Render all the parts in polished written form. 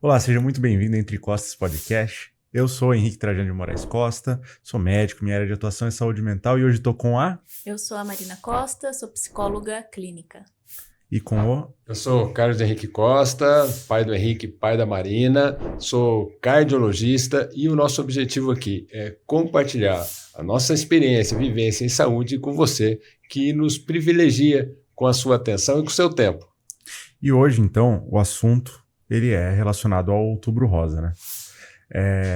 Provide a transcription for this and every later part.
Olá, seja muito bem-vindo ao Entre Costas Podcast. Eu sou Henrique Trajano de Moraes Costa, sou médico, minha área de atuação é saúde mental e hoje estou com a... Eu sou a Marina Costa, sou psicóloga clínica. E com o... Eu sou o Carlos Henrique Costa, pai do Henrique, pai da Marina, sou cardiologista e o nosso objetivo aqui é compartilhar a nossa experiência, vivência em saúde com você, que nos privilegia com a sua atenção e com o seu tempo. E hoje, então, o assunto ele é relacionado ao Outubro Rosa, né?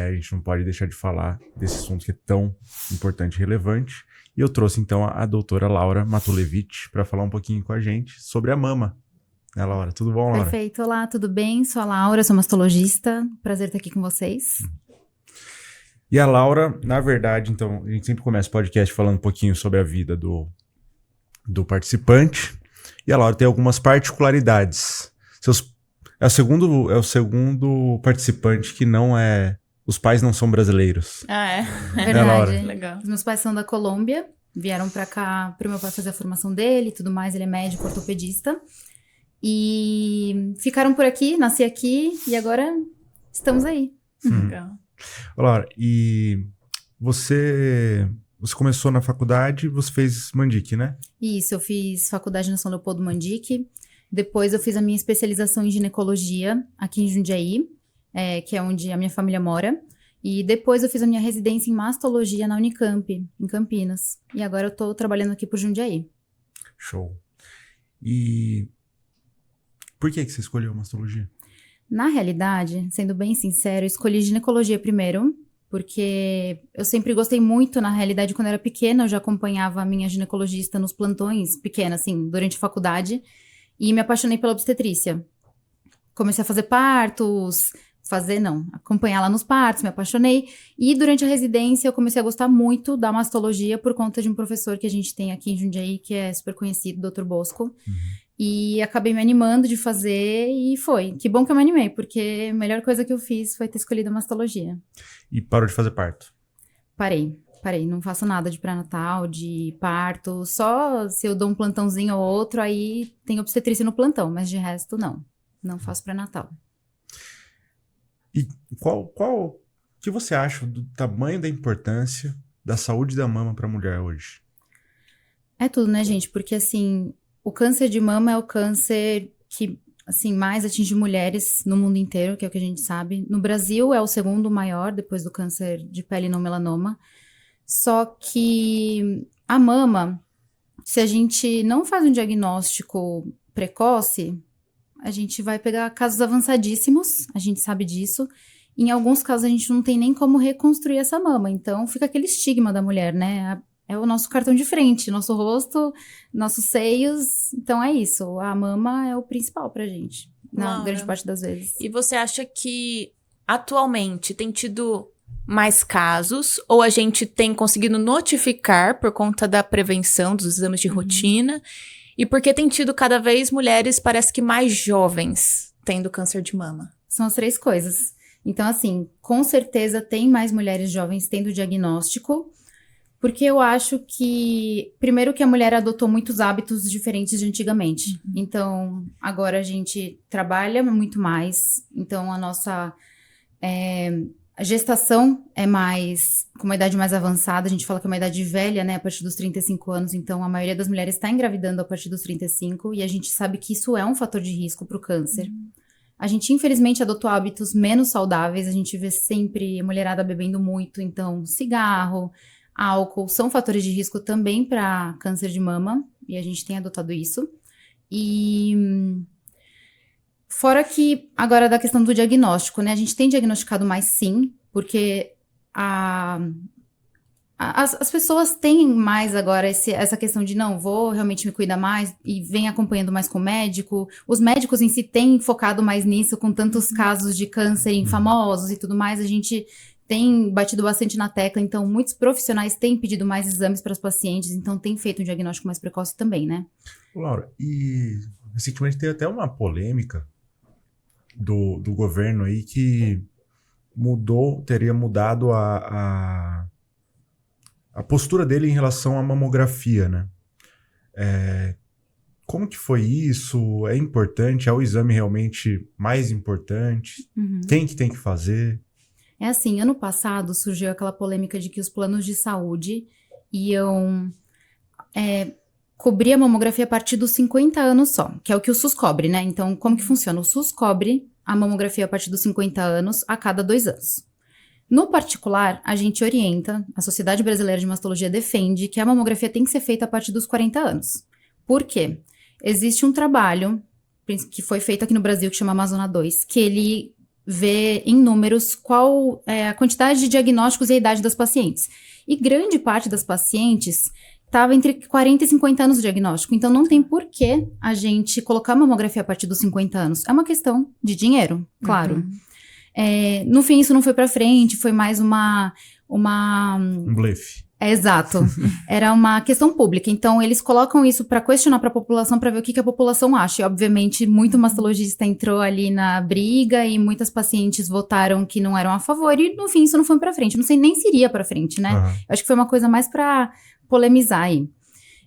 A gente não pode deixar de falar desse assunto que é tão importante e relevante. E eu trouxe, então, a doutora Laura Matulevich para falar um pouquinho com a gente sobre a mama. Né, Laura? Tudo bom, Laura? Perfeito. Olá, tudo bem? Sou a Laura, sou mastologista. Prazer estar aqui com vocês. E a Laura, na verdade, então, a gente sempre começa o podcast falando um pouquinho sobre a vida do participante. E a Laura tem algumas particularidades. É o segundo participante que não é... Os pais não são brasileiros. Ah, é? Verdade. Laura? Legal. Os meus pais são da Colômbia, vieram pra cá pro meu pai fazer a formação dele e tudo mais. Ele é médico, ortopedista. E ficaram por aqui, nasci aqui e agora estamos aí. Legal. Ô, Laura, e você começou na faculdade, você fez Mandic, né? Isso, eu fiz faculdade na São Leopoldo Mandic. Depois eu fiz a minha especialização em ginecologia aqui em Jundiaí, que é onde a minha família mora. E depois eu fiz a minha residência em mastologia na Unicamp, em Campinas. E agora eu tô trabalhando aqui por Jundiaí. Show. E por que você escolheu mastologia? Na realidade, sendo bem sincero, eu escolhi ginecologia primeiro, porque eu sempre gostei muito, na realidade, quando eu era pequena, eu já acompanhava a minha ginecologista nos plantões, pequena, assim, durante a faculdade, e me apaixonei pela obstetrícia. Comecei a fazer partos, acompanhar lá nos partos, me apaixonei, e durante a residência eu comecei a gostar muito da mastologia por conta de um professor que a gente tem aqui em Jundiaí, que é super conhecido, Dr. Bosco. E acabei me animando de fazer e foi. Que bom que eu me animei, porque a melhor coisa que eu fiz foi ter escolhido a mastologia. E parou de fazer parto? Parei. Não faço nada de pré-natal, de parto. Só se eu dou um plantãozinho ou outro, aí tem obstetrícia no plantão. Mas de resto, não. Não faço pré-natal. E o que você acha do tamanho da importância da saúde da mama para a mulher hoje? É tudo, né, gente? Porque, assim, o câncer de mama é o câncer que, assim, mais atinge mulheres no mundo inteiro, que é o que a gente sabe. No Brasil é o segundo maior, depois do câncer de pele não melanoma. Só que a mama, se a gente não faz um diagnóstico precoce, a gente vai pegar casos avançadíssimos, a gente sabe disso. Em alguns casos a gente não tem nem como reconstruir essa mama, então fica aquele estigma da mulher, né? É o nosso cartão de frente, nosso rosto, nossos seios. Então é isso, a mama é o principal pra gente, na Laura, grande parte das vezes. E você acha que atualmente tem tido mais casos ou a gente tem conseguido notificar por conta da prevenção dos exames de rotina? E porque tem tido cada vez mulheres, parece que mais jovens, tendo câncer de mama? São as três coisas. Então, assim, com certeza tem mais mulheres jovens tendo diagnóstico, porque eu acho que, primeiro que a mulher adotou muitos hábitos diferentes de antigamente. Então, agora a gente trabalha muito mais, então a nossa a gestação é mais, com uma idade mais avançada, a gente fala que é uma idade velha, né, a partir dos 35 anos, então a maioria das mulheres está engravidando a partir dos 35, e a gente sabe que isso é um fator de risco para o câncer. A gente, infelizmente, adotou hábitos menos saudáveis, a gente vê sempre a mulherada bebendo muito, então cigarro, álcool, são fatores de risco também para câncer de mama, e a gente tem adotado isso. E fora que, agora da questão do diagnóstico, né, a gente tem diagnosticado mais sim, porque as pessoas têm mais agora essa questão de não, vou realmente me cuidar mais e vem acompanhando mais com o médico. Os médicos em si têm focado mais nisso, com tantos casos de câncer em famosos e tudo mais, a gente tem batido bastante na tecla, então muitos profissionais têm pedido mais exames para os pacientes, então tem feito um diagnóstico mais precoce também, né? Laura, e recentemente teve até uma polêmica do governo aí que teria mudado a postura dele em relação à mamografia, né? Como que foi isso? É importante? É o exame realmente mais importante? Quem que tem que fazer? É assim, ano passado surgiu aquela polêmica de que os planos de saúde iam cobrir a mamografia a partir dos 50 anos só, que é o que o SUS cobre, né? Então, como que funciona? O SUS cobre a mamografia a partir dos 50 anos a cada 2 anos. No particular, a gente orienta, a Sociedade Brasileira de Mastologia defende que a mamografia tem que ser feita a partir dos 40 anos. Por quê? Existe um trabalho que foi feito aqui no Brasil, que chama Amazona 2, que ele vê em números qual é a quantidade de diagnósticos e a idade das pacientes. E grande parte das pacientes estava entre 40 e 50 anos de diagnóstico. Então, não tem por que a gente colocar a mamografia a partir dos 50 anos. É uma questão de dinheiro, claro. No fim, isso não foi pra frente, foi mais Um blefe. Exato. Era uma questão pública. Então, eles colocam isso para questionar para a população, para ver o que a população acha. E, obviamente, muito mastologista entrou ali na briga e muitas pacientes votaram que não eram a favor. E, no fim, isso não foi para frente. Não sei nem se iria para frente, né? Uhum. Eu acho que foi uma coisa mais para polemizar aí.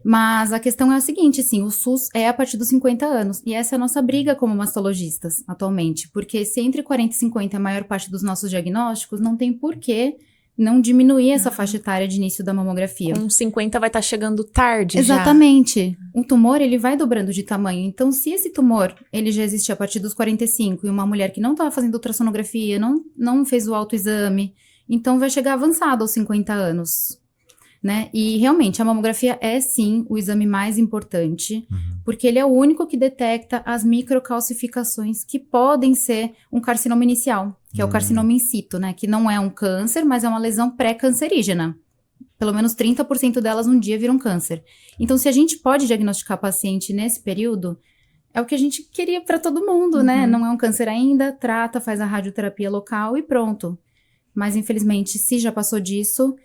Mas a questão é a seguinte, assim, o SUS é a partir dos 50 anos. E essa é a nossa briga como mastologistas, atualmente. Porque se entre 40 e 50 é a maior parte dos nossos diagnósticos, não tem porquê não diminuir essa faixa etária de início da mamografia. Com 50 vai estar chegando tarde. Exatamente. O tumor, ele vai dobrando de tamanho. Então, se esse tumor, ele já existe a partir dos 45 e uma mulher que não estava fazendo ultrassonografia, não fez o autoexame, então vai chegar avançado aos 50 anos, né? E, realmente, a mamografia é, sim, o exame mais importante, porque ele é o único que detecta as microcalcificações que podem ser um carcinoma inicial, que é o carcinoma in situ, né? Que não é um câncer, mas é uma lesão pré-cancerígena. Pelo menos 30% delas um dia viram câncer. Então, se a gente pode diagnosticar paciente nesse período, é o que a gente queria para todo mundo, né? Não é um câncer ainda, trata, faz a radioterapia local e pronto. Mas, infelizmente, se já passou disso,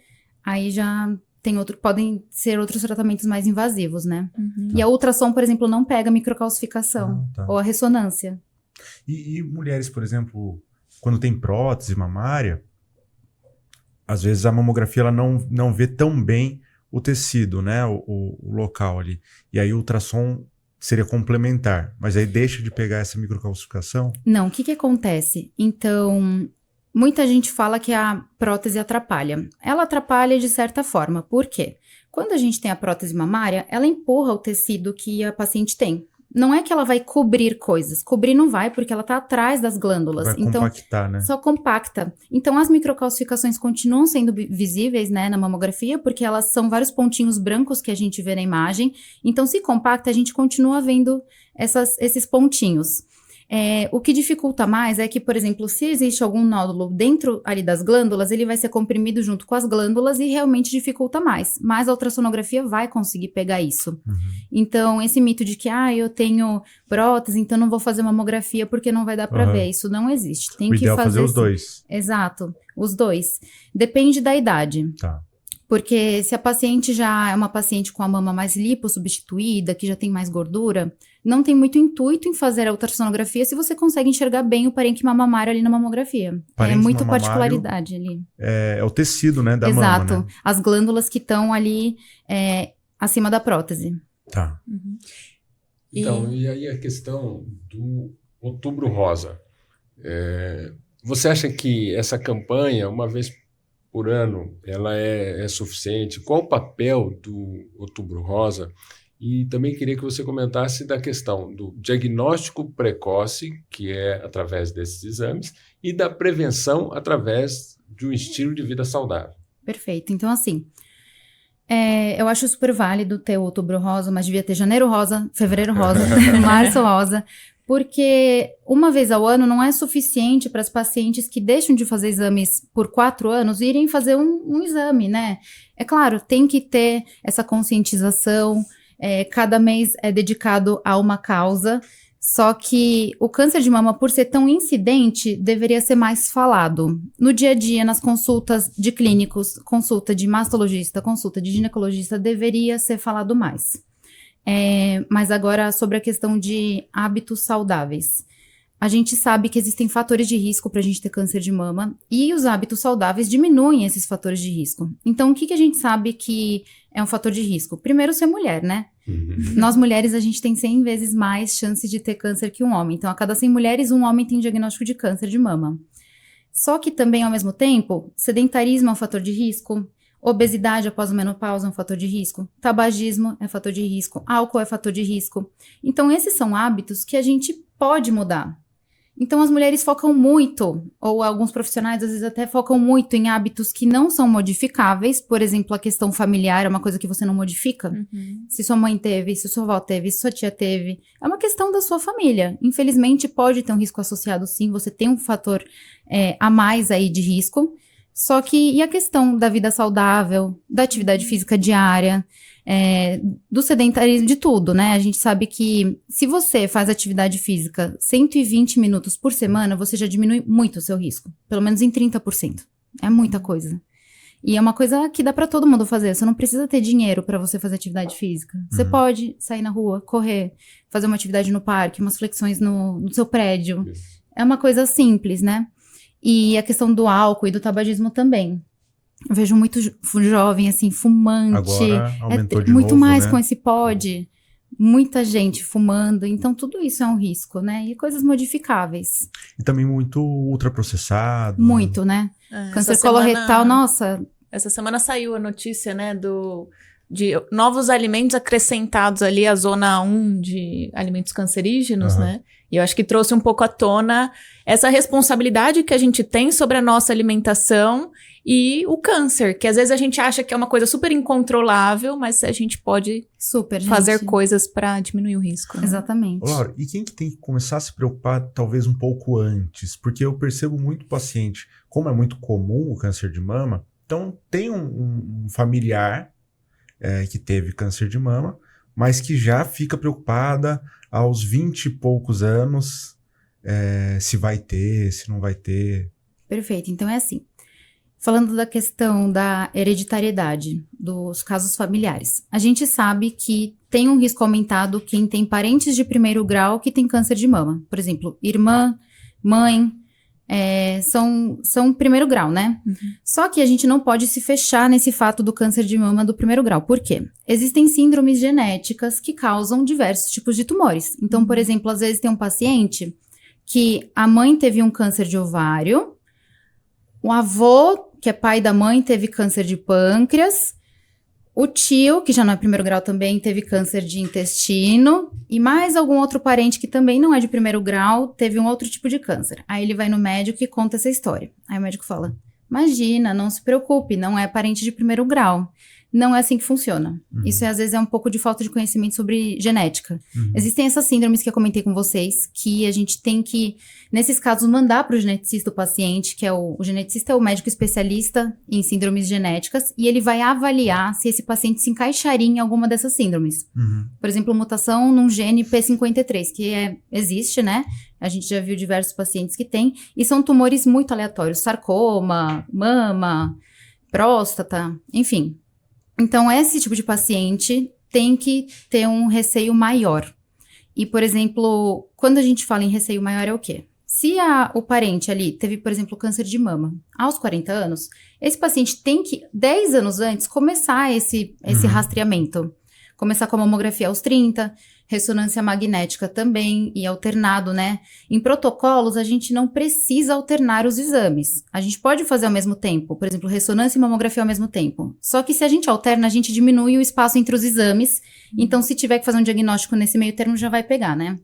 aí já podem ser outros tratamentos mais invasivos, né? E a ultrassom, por exemplo, não pega microcalcificação, ou a ressonância. E mulheres, por exemplo, quando tem prótese mamária, às vezes a mamografia ela não vê tão bem o tecido, né? O local ali. E aí o ultrassom seria complementar, mas aí deixa de pegar essa microcalcificação? Não, o que acontece? Então, muita gente fala que a prótese atrapalha. Ela atrapalha de certa forma. Por quê? Quando a gente tem a prótese mamária, ela empurra o tecido que a paciente tem. Não é que ela vai cobrir coisas. Cobrir não vai, porque ela está atrás das glândulas. Vai compactar, né? Só compacta. Então, as microcalcificações continuam sendo visíveis, né, na mamografia, porque elas são vários pontinhos brancos que a gente vê na imagem. Então, se compacta, a gente continua vendo esses pontinhos. O que dificulta mais é que, por exemplo, se existe algum nódulo dentro ali das glândulas, ele vai ser comprimido junto com as glândulas e realmente dificulta mais. Mas a ultrassonografia vai conseguir pegar isso. Então, esse mito de que, eu tenho prótese, então não vou fazer mamografia porque não vai dar pra ver. Isso não existe. Tem O que ideal é fazer os sim. dois. Exato, os dois. Depende da idade. Tá. Porque se a paciente já é uma paciente com a mama mais lipossubstituída, que já tem mais gordura, não tem muito intuito em fazer a ultrassonografia se você consegue enxergar bem o parênquima mamário ali na mamografia. É muito particularidade ali. É o tecido, né, da Exato. mama, né? As glândulas que estão ali acima da prótese. Tá. Então, e aí a questão do Outubro Rosa. Você acha que essa campanha, uma vez por ano, ela é suficiente? Qual o papel do Outubro Rosa? E também queria que você comentasse da questão do diagnóstico precoce, que é através desses exames, e da prevenção através de um estilo de vida saudável. Perfeito. Então, assim, eu acho super válido ter o Outubro Rosa, mas devia ter Janeiro Rosa, Fevereiro Rosa, Março Rosa, porque uma vez ao ano não é suficiente para as pacientes que deixam de fazer exames por 4 anos irem fazer um exame, né? É claro, tem que ter essa conscientização, cada mês é dedicado a uma causa, só que o câncer de mama, por ser tão incidente, deveria ser mais falado. No dia a dia, nas consultas de clínicos, consulta de mastologista, consulta de ginecologista, deveria ser falado mais. Mas agora, sobre a questão de hábitos saudáveis. a gente sabe que existem fatores de risco para a gente ter câncer de mama e os hábitos saudáveis diminuem esses fatores de risco. Então, o que a gente sabe que é um fator de risco? Primeiro, ser mulher, né? Nós mulheres, a gente tem 100 vezes mais chance de ter câncer que um homem. Então, a cada 100 mulheres, um homem tem diagnóstico de câncer de mama. Só que também, ao mesmo tempo, sedentarismo é um fator de risco, obesidade após a menopausa é um fator de risco, tabagismo é fator de risco, álcool é fator de risco. Então, esses são hábitos que a gente pode mudar. Então, as mulheres focam muito, ou alguns profissionais às vezes até focam muito em hábitos que não são modificáveis. Por exemplo, a questão familiar é uma coisa que você não modifica. Se sua mãe teve, se sua avó teve, se sua tia teve, é uma questão da sua família. Infelizmente, pode ter um risco associado sim, você tem um fator a mais aí de risco. Só que, e a questão da vida saudável, da atividade física diária, do sedentarismo, de tudo, né? A gente sabe que se você faz atividade física 120 minutos por semana, você já diminui muito o seu risco. Pelo menos em 30%. É muita coisa. E é uma coisa que dá pra todo mundo fazer. Você não precisa ter dinheiro pra você fazer atividade física. Você pode sair na rua, correr, fazer uma atividade no parque, umas flexões no seu prédio. É uma coisa simples, né? E a questão do álcool e do tabagismo também. Eu vejo muito jovem, assim, fumante. Agora aumentou de muito novo, mais né? com esse pod. Muita gente fumando. Então, tudo isso é um risco, né? E coisas modificáveis. E também muito ultraprocessado. Muito, né? Câncer coloretal, nossa. Essa semana saiu a notícia, né, de novos alimentos acrescentados ali à zona 1 de alimentos cancerígenos, né? E eu acho que trouxe um pouco à tona essa responsabilidade que a gente tem sobre a nossa alimentação e o câncer, que às vezes a gente acha que é uma coisa super incontrolável, mas a gente pode fazer coisas para diminuir o risco. Né? Exatamente. Laura, e quem que tem que começar a se preocupar talvez um pouco antes? Porque eu percebo muito paciente, como é muito comum o câncer de mama, então tem um familiar que teve câncer de mama, mas que já fica preocupada aos 20 e poucos anos se vai ter, se não vai ter. Perfeito, então é assim. Falando da questão da hereditariedade dos casos familiares, a gente sabe que tem um risco aumentado quem tem parentes de primeiro grau que tem câncer de mama. Por exemplo, irmã, mãe, são primeiro grau, né? Só que a gente não pode se fechar nesse fato do câncer de mama do primeiro grau. Por quê? Existem síndromes genéticas que causam diversos tipos de tumores. Então, por exemplo, às vezes tem um paciente que a mãe teve um câncer de ovário, o avô, que é pai da mãe, teve câncer de pâncreas, o tio, que já não é primeiro grau também, teve câncer de intestino, e mais algum outro parente que também não é de primeiro grau, teve um outro tipo de câncer. Aí ele vai no médico e conta essa história. Aí o médico fala, imagina, não se preocupe, não é parente de primeiro grau. Não é assim que funciona. Isso às vezes é um pouco de falta de conhecimento sobre genética. Existem essas síndromes que eu comentei com vocês, que a gente tem que, nesses casos, mandar para o geneticista o paciente, que é o geneticista é o médico especialista em síndromes genéticas, e ele vai avaliar se esse paciente se encaixaria em alguma dessas síndromes. Por exemplo, mutação num gene P53, que existe, né? A gente já viu diversos pacientes que têm, e são tumores muito aleatórios, sarcoma, mama, próstata, enfim. Então, esse tipo de paciente tem que ter um receio maior. E, por exemplo, quando a gente fala em receio maior é o quê? Se o parente ali teve, por exemplo, câncer de mama aos 40 anos, esse paciente tem que, 10 anos antes, começar esse rastreamento. Começar com a mamografia aos 30, ressonância magnética também, e alternado, né? Em protocolos, a gente não precisa alternar os exames. A gente pode fazer ao mesmo tempo, por exemplo, ressonância e mamografia ao mesmo tempo. Só que se a gente alterna, a gente diminui o espaço entre os exames. Então, se tiver que fazer um diagnóstico nesse meio termo, já vai pegar, né?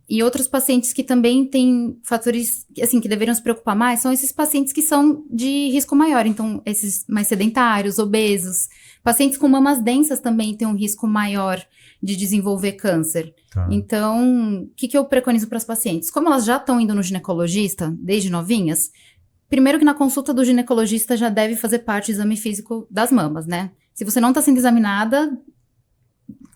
E outros pacientes que também têm fatores, assim, que deveriam se preocupar mais, são esses pacientes que são de risco maior. Então, esses mais sedentários, obesos. Pacientes com mamas densas também têm um risco maior de desenvolver câncer. Tá. Então, o que eu preconizo para as pacientes? Como elas já estão indo no ginecologista, desde novinhas, primeiro que na consulta do ginecologista já deve fazer parte do exame físico das mamas, né? Se você não está sendo examinada...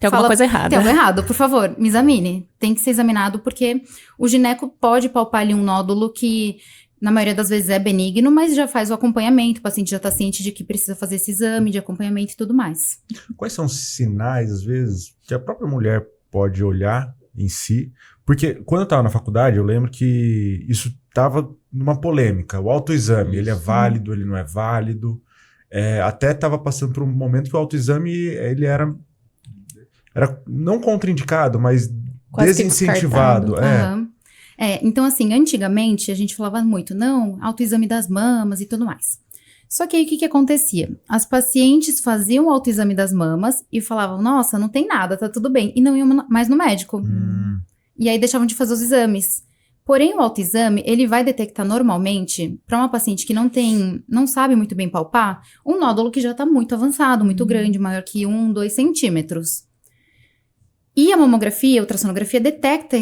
Tem alguma coisa errada. Tem algo errado, por favor, me examine. Tem que ser examinado porque o gineco pode palpar ali um nódulo que... Na maioria das vezes é benigno, mas já faz o acompanhamento, o paciente já está ciente de que precisa fazer esse exame de acompanhamento e tudo mais. Quais são os sinais, às vezes, que a própria mulher pode olhar em si, Porque quando eu estava na faculdade, eu lembro que isso estava numa polêmica. O autoexame, ele é válido, ele não é válido. Até estava passando por um momento que o autoexame ele era não contraindicado, mas quase desincentivado. Então, assim, antigamente a gente falava muito, não, autoexame das mamas e tudo mais. Só que aí o que acontecia? As pacientes faziam o autoexame das mamas e falavam, nossa, não tem nada, tá tudo bem. E não iam mais no médico. E aí deixavam de fazer os exames. Porém, o autoexame, ele vai detectar normalmente, para uma paciente que não sabe muito bem palpar, um nódulo que já tá muito avançado, muito grande, maior que 2 centímetros. E a mamografia, a ultrassonografia, detecta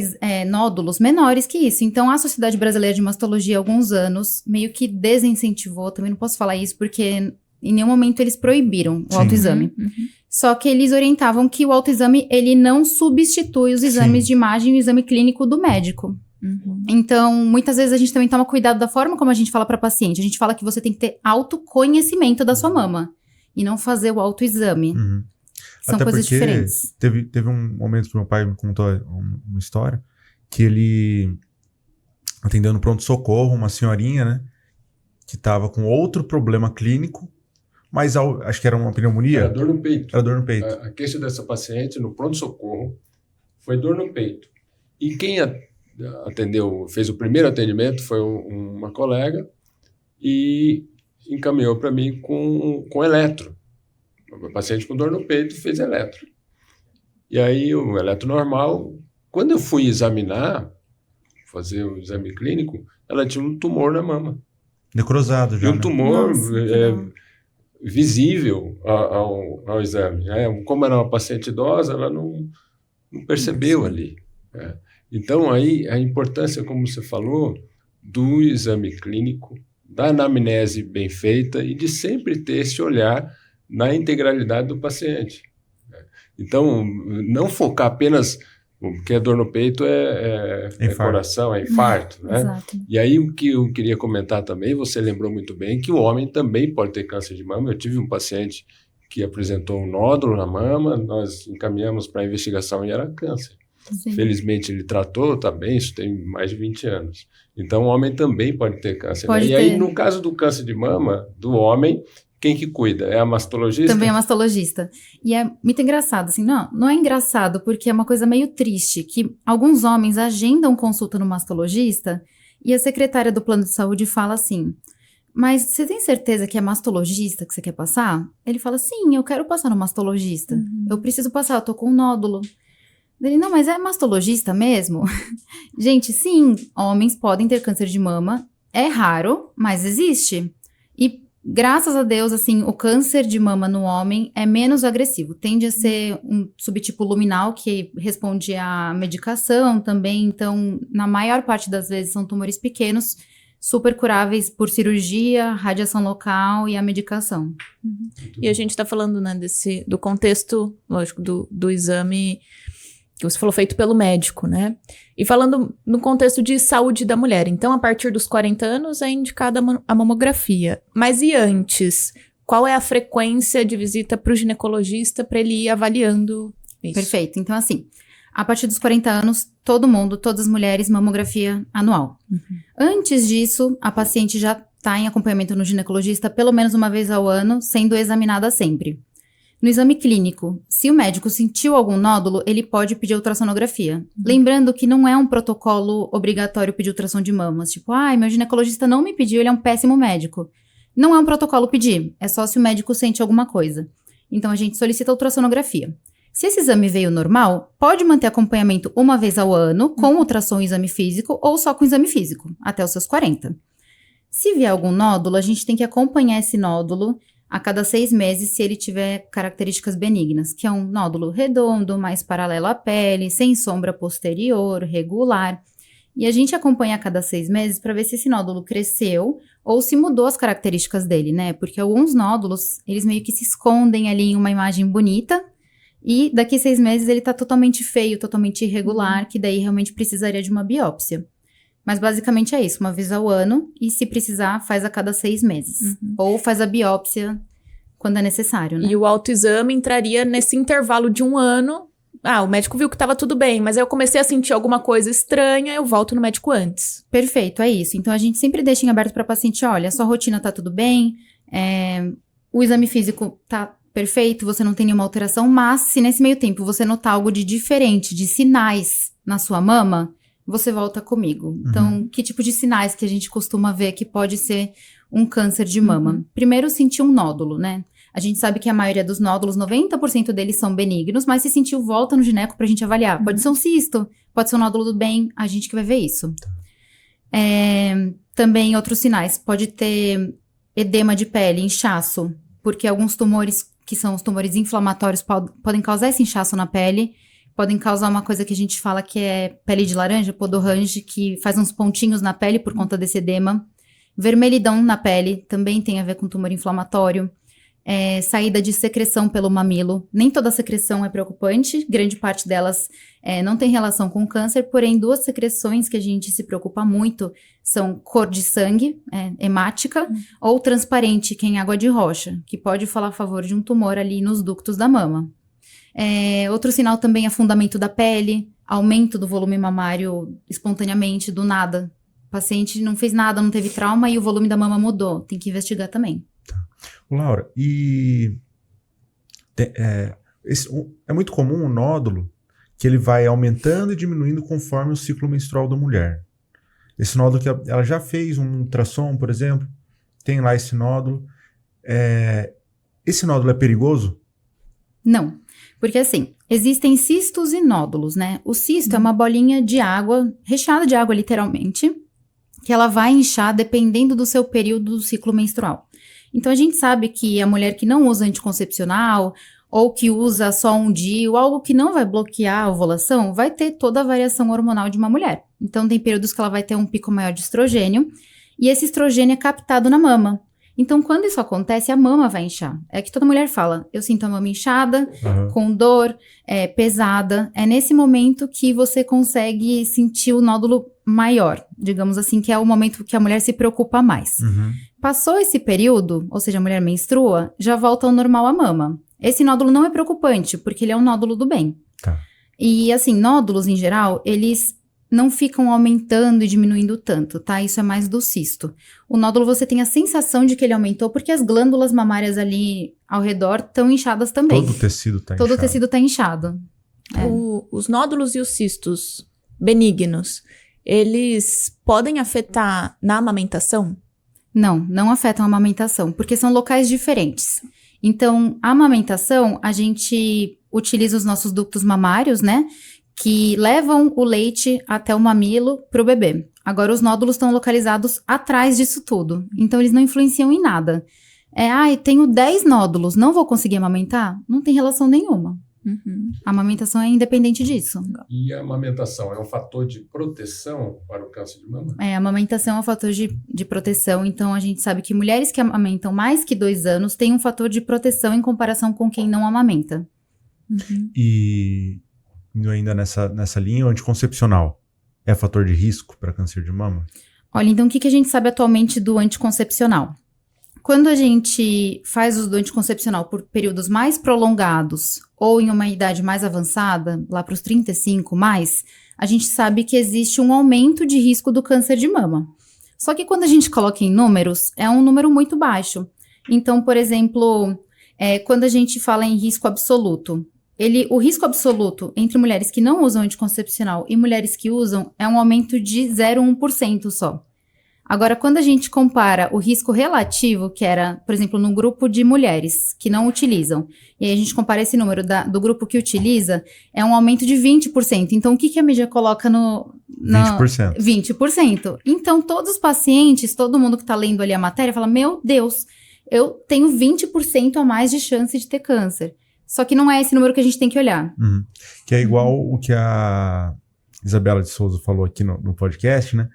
nódulos menores que isso. Então, a Sociedade Brasileira de Mastologia, há alguns anos, meio que desincentivou, também não posso falar isso, porque em nenhum momento eles proibiram o autoexame. Só que eles orientavam que o autoexame, ele não substitui os exames de imagem e o exame clínico do médico. Então, muitas vezes a gente também toma cuidado da forma como a gente fala para paciente. A gente fala que você tem que ter autoconhecimento da sua mama e não fazer o autoexame. São Até coisas porque diferentes. Teve um momento que meu pai me contou uma história que ele atendeu no pronto-socorro uma senhorinha, né? Que estava com outro problema clínico, mas acho que era uma pneumonia. Era dor no peito. Era dor no peito. A queixa dessa paciente no pronto-socorro foi dor no peito. E quem fez o primeiro atendimento foi uma colega e encaminhou para mim com eletro. O paciente com dor no peito fez eletro. E aí o eletro normal, quando eu fui examinar, fazer o exame clínico, ela tinha um tumor na mama. Necrosado já, E um tumor Nossa, visível ao exame. Como era uma paciente idosa, ela não percebeu ali. Então, aí, a importância, como você falou, do exame clínico, da anamnese bem feita e de sempre ter esse olhar na integralidade do paciente. Então, não focar apenas, porque a dor no peito é coração, é infarto, né? Exato. E aí, o que eu queria comentar também, você lembrou muito bem, que o homem também pode ter câncer de mama. Eu tive um paciente que apresentou um nódulo na mama, nós encaminhamos para a investigação e era câncer. Sim. Felizmente ele tratou, está bem, isso tem mais de 20 anos. Então o homem também pode ter câncer. Pode né? E ter. aí, no caso do câncer de mama, do homem, quem que cuida? É a mastologista? Também é mastologista. E é muito engraçado, assim, não é engraçado, porque é uma coisa meio triste, que alguns homens agendam consulta no mastologista e a secretária do plano de saúde fala assim, mas você tem certeza que é mastologista que você quer passar? Ele fala, sim, eu quero passar no mastologista. Eu preciso passar, eu tô com um nódulo. Ele, não, mas é mastologista mesmo? Gente, sim, homens podem ter câncer de mama. É raro, mas existe. E, graças a Deus, assim, o câncer de mama no homem é menos agressivo. Tende a ser um subtipo luminal que responde à medicação também. Então, na maior parte das vezes, são tumores pequenos, super curáveis por cirurgia, radiação local e a medicação. E a gente está falando, né, do contexto, lógico, do exame que você falou, feito pelo médico, né? E falando no contexto de saúde da mulher. Então, a partir dos 40 anos é indicada a mamografia. Mas e antes? Qual é a frequência de visita para o ginecologista para ele ir avaliando isso? Perfeito. Então, assim, a partir dos 40 anos, todo mundo, todas as mulheres, mamografia anual. Antes disso, a paciente já está em acompanhamento no ginecologista pelo menos uma vez ao ano, sendo examinada sempre. No exame clínico, se o médico sentiu algum nódulo, ele pode pedir ultrassonografia. Lembrando que não é um protocolo obrigatório pedir ultrassom de mamas. Tipo, meu ginecologista não me pediu, ele é um péssimo médico. Não é um protocolo pedir, é só se o médico sente alguma coisa. Então, a gente solicita ultrassonografia. Se esse exame veio normal, pode manter acompanhamento uma vez ao ano, com ultrassom e exame físico, ou só com exame físico, até os seus 40. Se vier algum nódulo, a gente tem que acompanhar esse nódulo a cada 6 meses, se ele tiver características benignas, que é um nódulo redondo, mais paralelo à pele, sem sombra posterior, regular. E a gente acompanha a cada 6 meses para ver se esse nódulo cresceu ou se mudou as características dele, né? Porque alguns nódulos, eles meio que se escondem ali em uma imagem bonita e daqui 6 meses ele tá totalmente feio, totalmente irregular, que daí realmente precisaria de uma biópsia. Mas basicamente é isso, uma vez ao ano, e se precisar, faz a cada 6 meses. Ou faz a biópsia quando é necessário, né? E o autoexame entraria nesse intervalo de 1 ano o médico viu que tava tudo bem, mas aí eu comecei a sentir alguma coisa estranha, eu volto no médico antes. Perfeito, é isso. Então, a gente sempre deixa em aberto para paciente, olha, sua rotina tá tudo bem, o exame físico tá perfeito, você não tem nenhuma alteração, mas se nesse meio tempo você notar algo de diferente, de sinais na sua mama, você volta comigo. Então, que tipo de sinais que a gente costuma ver que pode ser um câncer de mama? Primeiro, sentir um nódulo, né? A gente sabe que a maioria dos nódulos, 90% deles são benignos, mas se sentiu, volta no gineco pra gente avaliar. Pode ser um cisto, pode ser um nódulo do bem, a gente que vai ver isso. Também outros sinais, pode ter edema de pele, inchaço, porque alguns tumores, que são os tumores inflamatórios, podem causar esse inchaço na pele, podem causar uma coisa que a gente fala que é pele de laranja, podorange, que faz uns pontinhos na pele por conta desse edema. Vermelhidão na pele, também tem a ver com tumor inflamatório. Saída de secreção pelo mamilo. Nem toda secreção é preocupante, grande parte delas não tem relação com câncer, porém 2 secreções que a gente se preocupa muito são cor de sangue, hemática, ou transparente, que é em água de rocha, que pode falar a favor de um tumor ali nos ductos da mama. Outro sinal também é afundamento da pele, aumento do volume mamário espontaneamente, do nada. O paciente não fez nada, não teve trauma e o volume da mama mudou. Tem que investigar também. Laura, é muito comum o nódulo que ele vai aumentando e diminuindo conforme o ciclo menstrual da mulher. Esse nódulo que ela já fez um ultrassom, por exemplo, tem lá esse nódulo. Esse nódulo é perigoso? Não, porque assim, existem cistos e nódulos, né? O cisto é uma bolinha de água, recheada de água literalmente, que ela vai inchar dependendo do seu período do ciclo menstrual. Então, a gente sabe que a mulher que não usa anticoncepcional ou que usa só um DIU, algo que não vai bloquear a ovulação, vai ter toda a variação hormonal de uma mulher. Então, tem períodos que ela vai ter um pico maior de estrogênio e esse estrogênio é captado na mama. Então, quando isso acontece, a mama vai inchar. É que toda mulher fala, eu sinto a mama inchada, com dor, pesada. É nesse momento que você consegue sentir o nódulo maior, digamos assim, que é o momento que a mulher se preocupa mais. Passou esse período, ou seja, a mulher menstrua, já volta ao normal a mama. Esse nódulo não é preocupante, porque ele é um nódulo do bem. Tá. E, assim, nódulos, em geral, eles não ficam aumentando e diminuindo tanto, tá? Isso é mais do cisto. O nódulo, você tem a sensação de que ele aumentou, porque as glândulas mamárias ali ao redor estão inchadas também. Todo o tecido está inchado. Todo o tecido está inchado. Os nódulos e os cistos benignos, eles podem afetar na amamentação? Não afetam a amamentação, porque são locais diferentes. Então, a amamentação, a gente utiliza os nossos ductos mamários, né? Que levam o leite até o mamilo para o bebê. Agora, os nódulos estão localizados atrás disso tudo. Então, eles não influenciam em nada. Tenho 10 nódulos, não vou conseguir amamentar? Não tem relação nenhuma. A amamentação é independente disso. E a amamentação é um fator de proteção para o câncer de mama? A amamentação é um fator de proteção. Então, a gente sabe que mulheres que amamentam mais que 2 anos têm um fator de proteção em comparação com quem não amamenta. E ainda nessa linha, o anticoncepcional é fator de risco para câncer de mama? Olha, então o que a gente sabe atualmente do anticoncepcional? Quando a gente faz uso do anticoncepcional por períodos mais prolongados ou em uma idade mais avançada, lá para os 35 mais, a gente sabe que existe um aumento de risco do câncer de mama. Só que quando a gente coloca em números, é um número muito baixo. Então, por exemplo, quando a gente fala em risco absoluto, o risco absoluto entre mulheres que não usam anticoncepcional e mulheres que usam é um aumento de 0,1% só. Agora, quando a gente compara o risco relativo, que era, por exemplo, no grupo de mulheres que não utilizam, e aí a gente compara esse número do grupo que utiliza, é um aumento de 20%. Então, o que a mídia coloca no 20%. 20%. Então, todos os pacientes, todo mundo que está lendo ali a matéria, fala, meu Deus, eu tenho 20% a mais de chance de ter câncer. Só que não é esse número que a gente tem que olhar. Que é igual o que a Isabela de Souza falou aqui no podcast, né?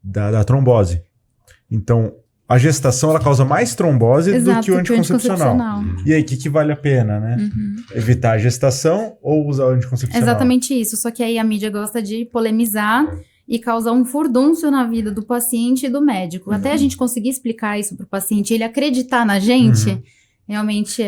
Da trombose. Então, a gestação ela causa mais trombose do que o anticoncepcional. E aí, o que vale a pena, né? Evitar a gestação ou usar o anticoncepcional? Exatamente isso. Só que aí a mídia gosta de polemizar e causar um furdúncio na vida do paciente e do médico. Até a gente conseguir explicar isso pro paciente, ele acreditar na gente, Realmente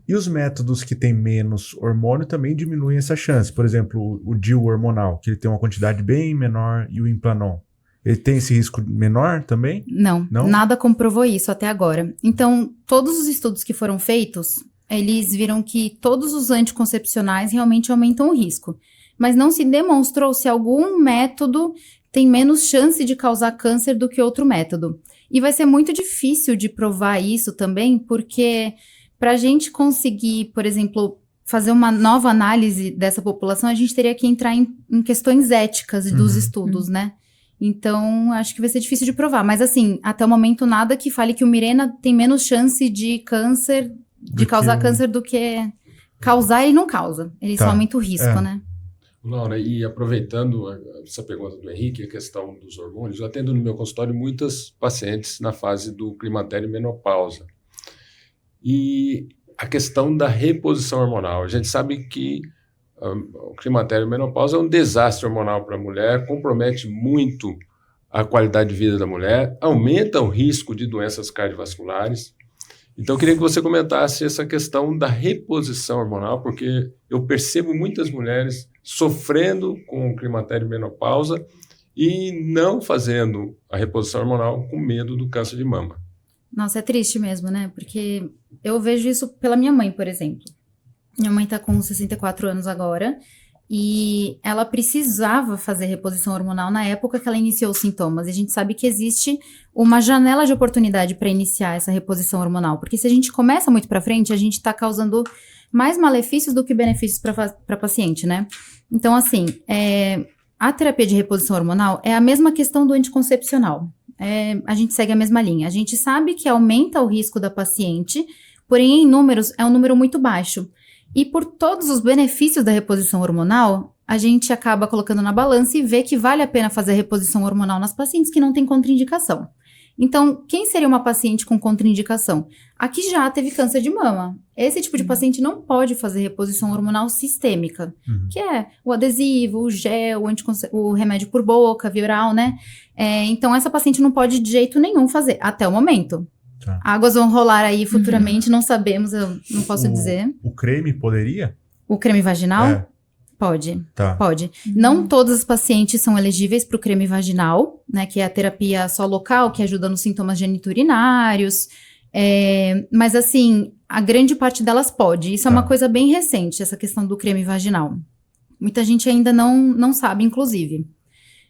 E os métodos que têm menos hormônio também diminuem essa chance. Por exemplo, o DIU hormonal, que ele tem uma quantidade bem menor, e o Implanon. Ele tem esse risco menor também? Não, nada comprovou isso até agora. Então, todos os estudos que foram feitos, eles viram que todos os anticoncepcionais realmente aumentam o risco. Mas não se demonstrou se algum método tem menos chance de causar câncer do que outro método. E vai ser muito difícil de provar isso também, porque para a gente conseguir, por exemplo, fazer uma nova análise dessa população, a gente teria que entrar em questões éticas dos estudos, né? Então, acho que vai ser difícil de provar. Mas, assim, até o momento, nada que fale que o Mirena tem menos chance de câncer, de causar câncer do que causar, ele não causa. Ele só aumenta o risco, né? Laura, e aproveitando essa pergunta do Henrique, a questão dos hormônios, eu atendo no meu consultório muitas pacientes na fase do climatério e menopausa. E a questão da reposição hormonal. A gente sabe que o climatério e menopausa é um desastre hormonal para a mulher, compromete muito a qualidade de vida da mulher, aumenta o risco de doenças cardiovasculares. Então, eu queria que você comentasse essa questão da reposição hormonal, porque eu percebo muitas mulheres sofrendo com climatério e menopausa e não fazendo a reposição hormonal com medo do câncer de mama. Nossa, é triste mesmo, né? Porque eu vejo isso pela minha mãe, por exemplo. Minha mãe tá com 64 anos agora e ela precisava fazer reposição hormonal na época que ela iniciou os sintomas. E a gente sabe que existe uma janela de oportunidade para iniciar essa reposição hormonal, porque se a gente começa muito para frente, a gente tá causando mais malefícios do que benefícios para paciente, né? Então, assim, a terapia de reposição hormonal é a mesma questão do anticoncepcional. A gente segue a mesma linha. A gente sabe que aumenta o risco da paciente, porém, em números, é um número muito baixo. E por todos os benefícios da reposição hormonal, a gente acaba colocando na balança e vê que vale a pena fazer a reposição hormonal nas pacientes que não têm contraindicação. Então, quem seria uma paciente com contraindicação? A que já teve câncer de mama. Esse tipo de paciente não pode fazer reposição hormonal sistêmica, que é o adesivo, o gel, o remédio por boca, via oral, né? Então, essa paciente não pode de jeito nenhum fazer, até o momento. Tá. Águas vão rolar aí futuramente, não sabemos, eu não posso dizer. O creme poderia? O creme vaginal? Pode, tá. Pode. Não todas as pacientes são elegíveis para o creme vaginal, né, que é a terapia só local, que ajuda nos sintomas geniturinários, mas assim, a grande parte delas pode. Isso é uma coisa bem recente, essa questão do creme vaginal. Muita gente ainda não sabe, inclusive.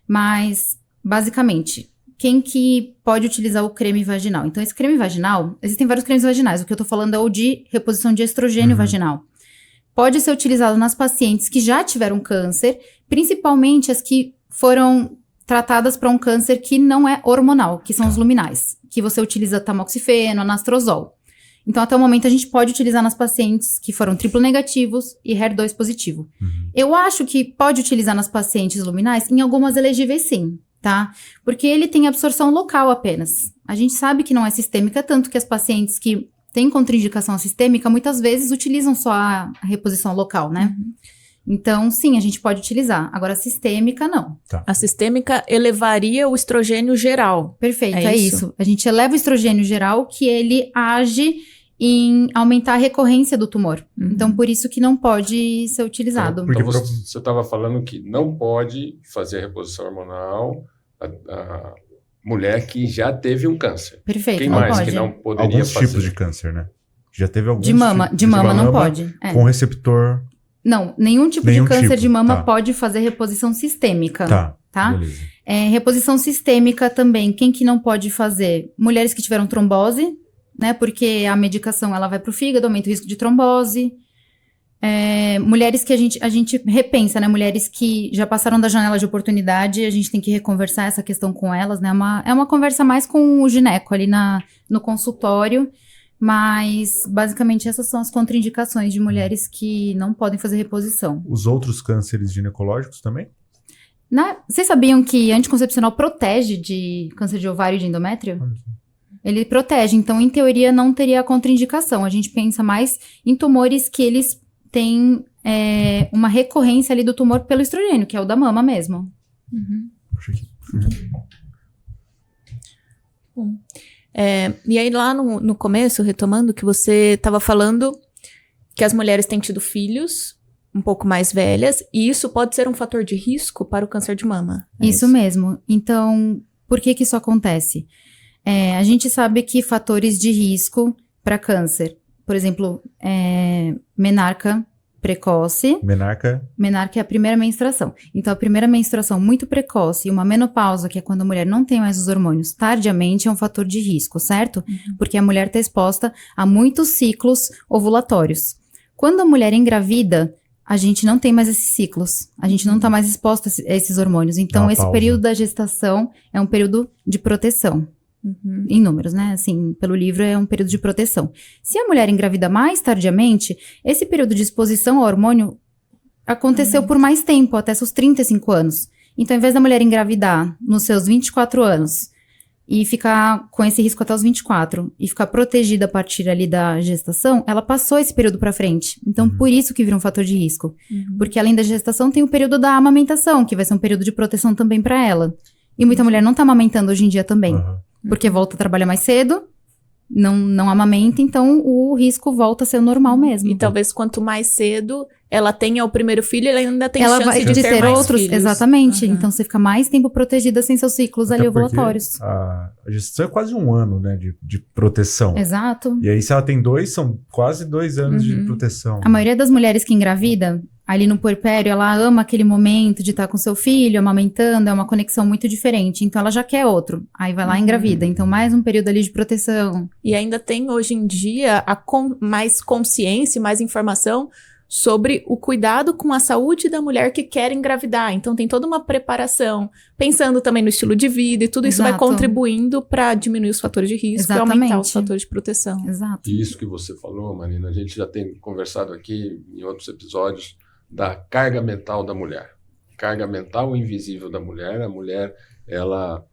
Mas, basicamente, quem que pode utilizar o creme vaginal? Então, esse creme vaginal, existem vários cremes vaginais, o que eu tô falando é o de reposição de estrogênio vaginal. Pode ser utilizado nas pacientes que já tiveram câncer, principalmente as que foram tratadas para um câncer que não é hormonal, que são os luminais, que você utiliza tamoxifeno, anastrozol. Então, até o momento, a gente pode utilizar nas pacientes que foram triplo negativos e HER2 positivo. Eu acho que pode utilizar nas pacientes luminais, em algumas elegíveis sim, tá? Porque ele tem absorção local apenas. A gente sabe que não é sistêmica, tanto que as pacientes que têm contraindicação sistêmica, muitas vezes utilizam só a reposição local, né? Então, sim, a gente pode utilizar. Agora, a sistêmica, não. Tá. A sistêmica elevaria o estrogênio geral. Perfeito, é isso. A gente eleva o estrogênio geral, que ele age em aumentar a recorrência do tumor. Então, por isso que não pode ser utilizado. Então, você estava falando que não pode fazer a reposição hormonal a mulher que já teve um câncer. Perfeito, Quem não mais pode. que não poderia alguns fazer? Tipos de câncer, né? Já teve alguns de mama não pode. Com receptor. Não, nenhum tipo de câncer de mama pode fazer reposição sistêmica. Tá? Beleza. Reposição sistêmica também, quem que não pode fazer? Mulheres que tiveram trombose, né? Porque a medicação ela vai pro fígado, aumenta o risco de trombose. Mulheres que a gente repensa, né? Mulheres que já passaram da janela de oportunidade, a gente tem que reconversar essa questão com elas, né? É uma conversa mais com o gineco ali no consultório, mas basicamente essas são as contraindicações de mulheres que não podem fazer reposição. Os outros cânceres ginecológicos também? Vocês sabiam que anticoncepcional protege de câncer de ovário e de endométrio? Ele protege, então em teoria não teria contraindicação. A gente pensa mais em tumores que eles têm uma recorrência ali do tumor pelo estrogênio, que é o da mama mesmo. Bom, E aí lá no começo, retomando, que você estava falando que as mulheres têm tido filhos um pouco mais velhas, e isso pode ser um fator de risco para o câncer de mama. Isso mesmo. Então, por que isso acontece? A gente sabe que fatores de risco para câncer, por exemplo, menarca precoce. Menarca é a primeira menstruação. Então, a primeira menstruação muito precoce e uma menopausa, que é quando a mulher não tem mais os hormônios tardiamente, é um fator de risco, certo? Porque a mulher está exposta a muitos ciclos ovulatórios. Quando a mulher engravida, a gente não tem mais esses ciclos. A gente não está mais exposta a esses hormônios. Então, esse período da gestação é um período de proteção. Em números, né? Assim, pelo livro é um período de proteção. Se a mulher engravida mais tardiamente, esse período de exposição ao hormônio aconteceu por mais tempo, até seus 35 anos. Então, ao invés da mulher engravidar nos seus 24 anos e ficar com esse risco até os 24 e ficar protegida a partir ali da gestação, ela passou esse período pra frente. Então, por isso que vira um fator de risco. Porque além da gestação, tem o período da amamentação, que vai ser um período de proteção também pra ela. E muita mulher não tá amamentando hoje em dia também. Porque volta a trabalhar mais cedo, não amamenta, então o risco volta a ser o normal mesmo. E talvez quanto mais cedo ela tenha o primeiro filho, ela ainda tem chance de ter mais outros filhos. Exatamente. Então você fica mais tempo protegida sem seus ciclos Até ali ovulatórios. A gestação é quase um ano, né, de proteção. Exato. E aí, se ela tem 2, são quase 2 anos de proteção. A maioria das mulheres que engravida, ali no puerpério, ela ama aquele momento de estar com seu filho, amamentando, é uma conexão muito diferente. Então ela já quer outro. Aí vai lá e engravida. Então mais um período ali de proteção. E ainda tem hoje em dia mais consciência, mais informação sobre o cuidado com a saúde da mulher que quer engravidar. Então tem toda uma preparação, pensando também no estilo de vida e tudo isso vai contribuindo para diminuir os fatores de risco e aumentar os fatores de proteção. Exato. E isso que você falou, Marina, a gente já tem conversado aqui em outros episódios da carga mental da mulher. Carga mental invisível da mulher. A mulher, ela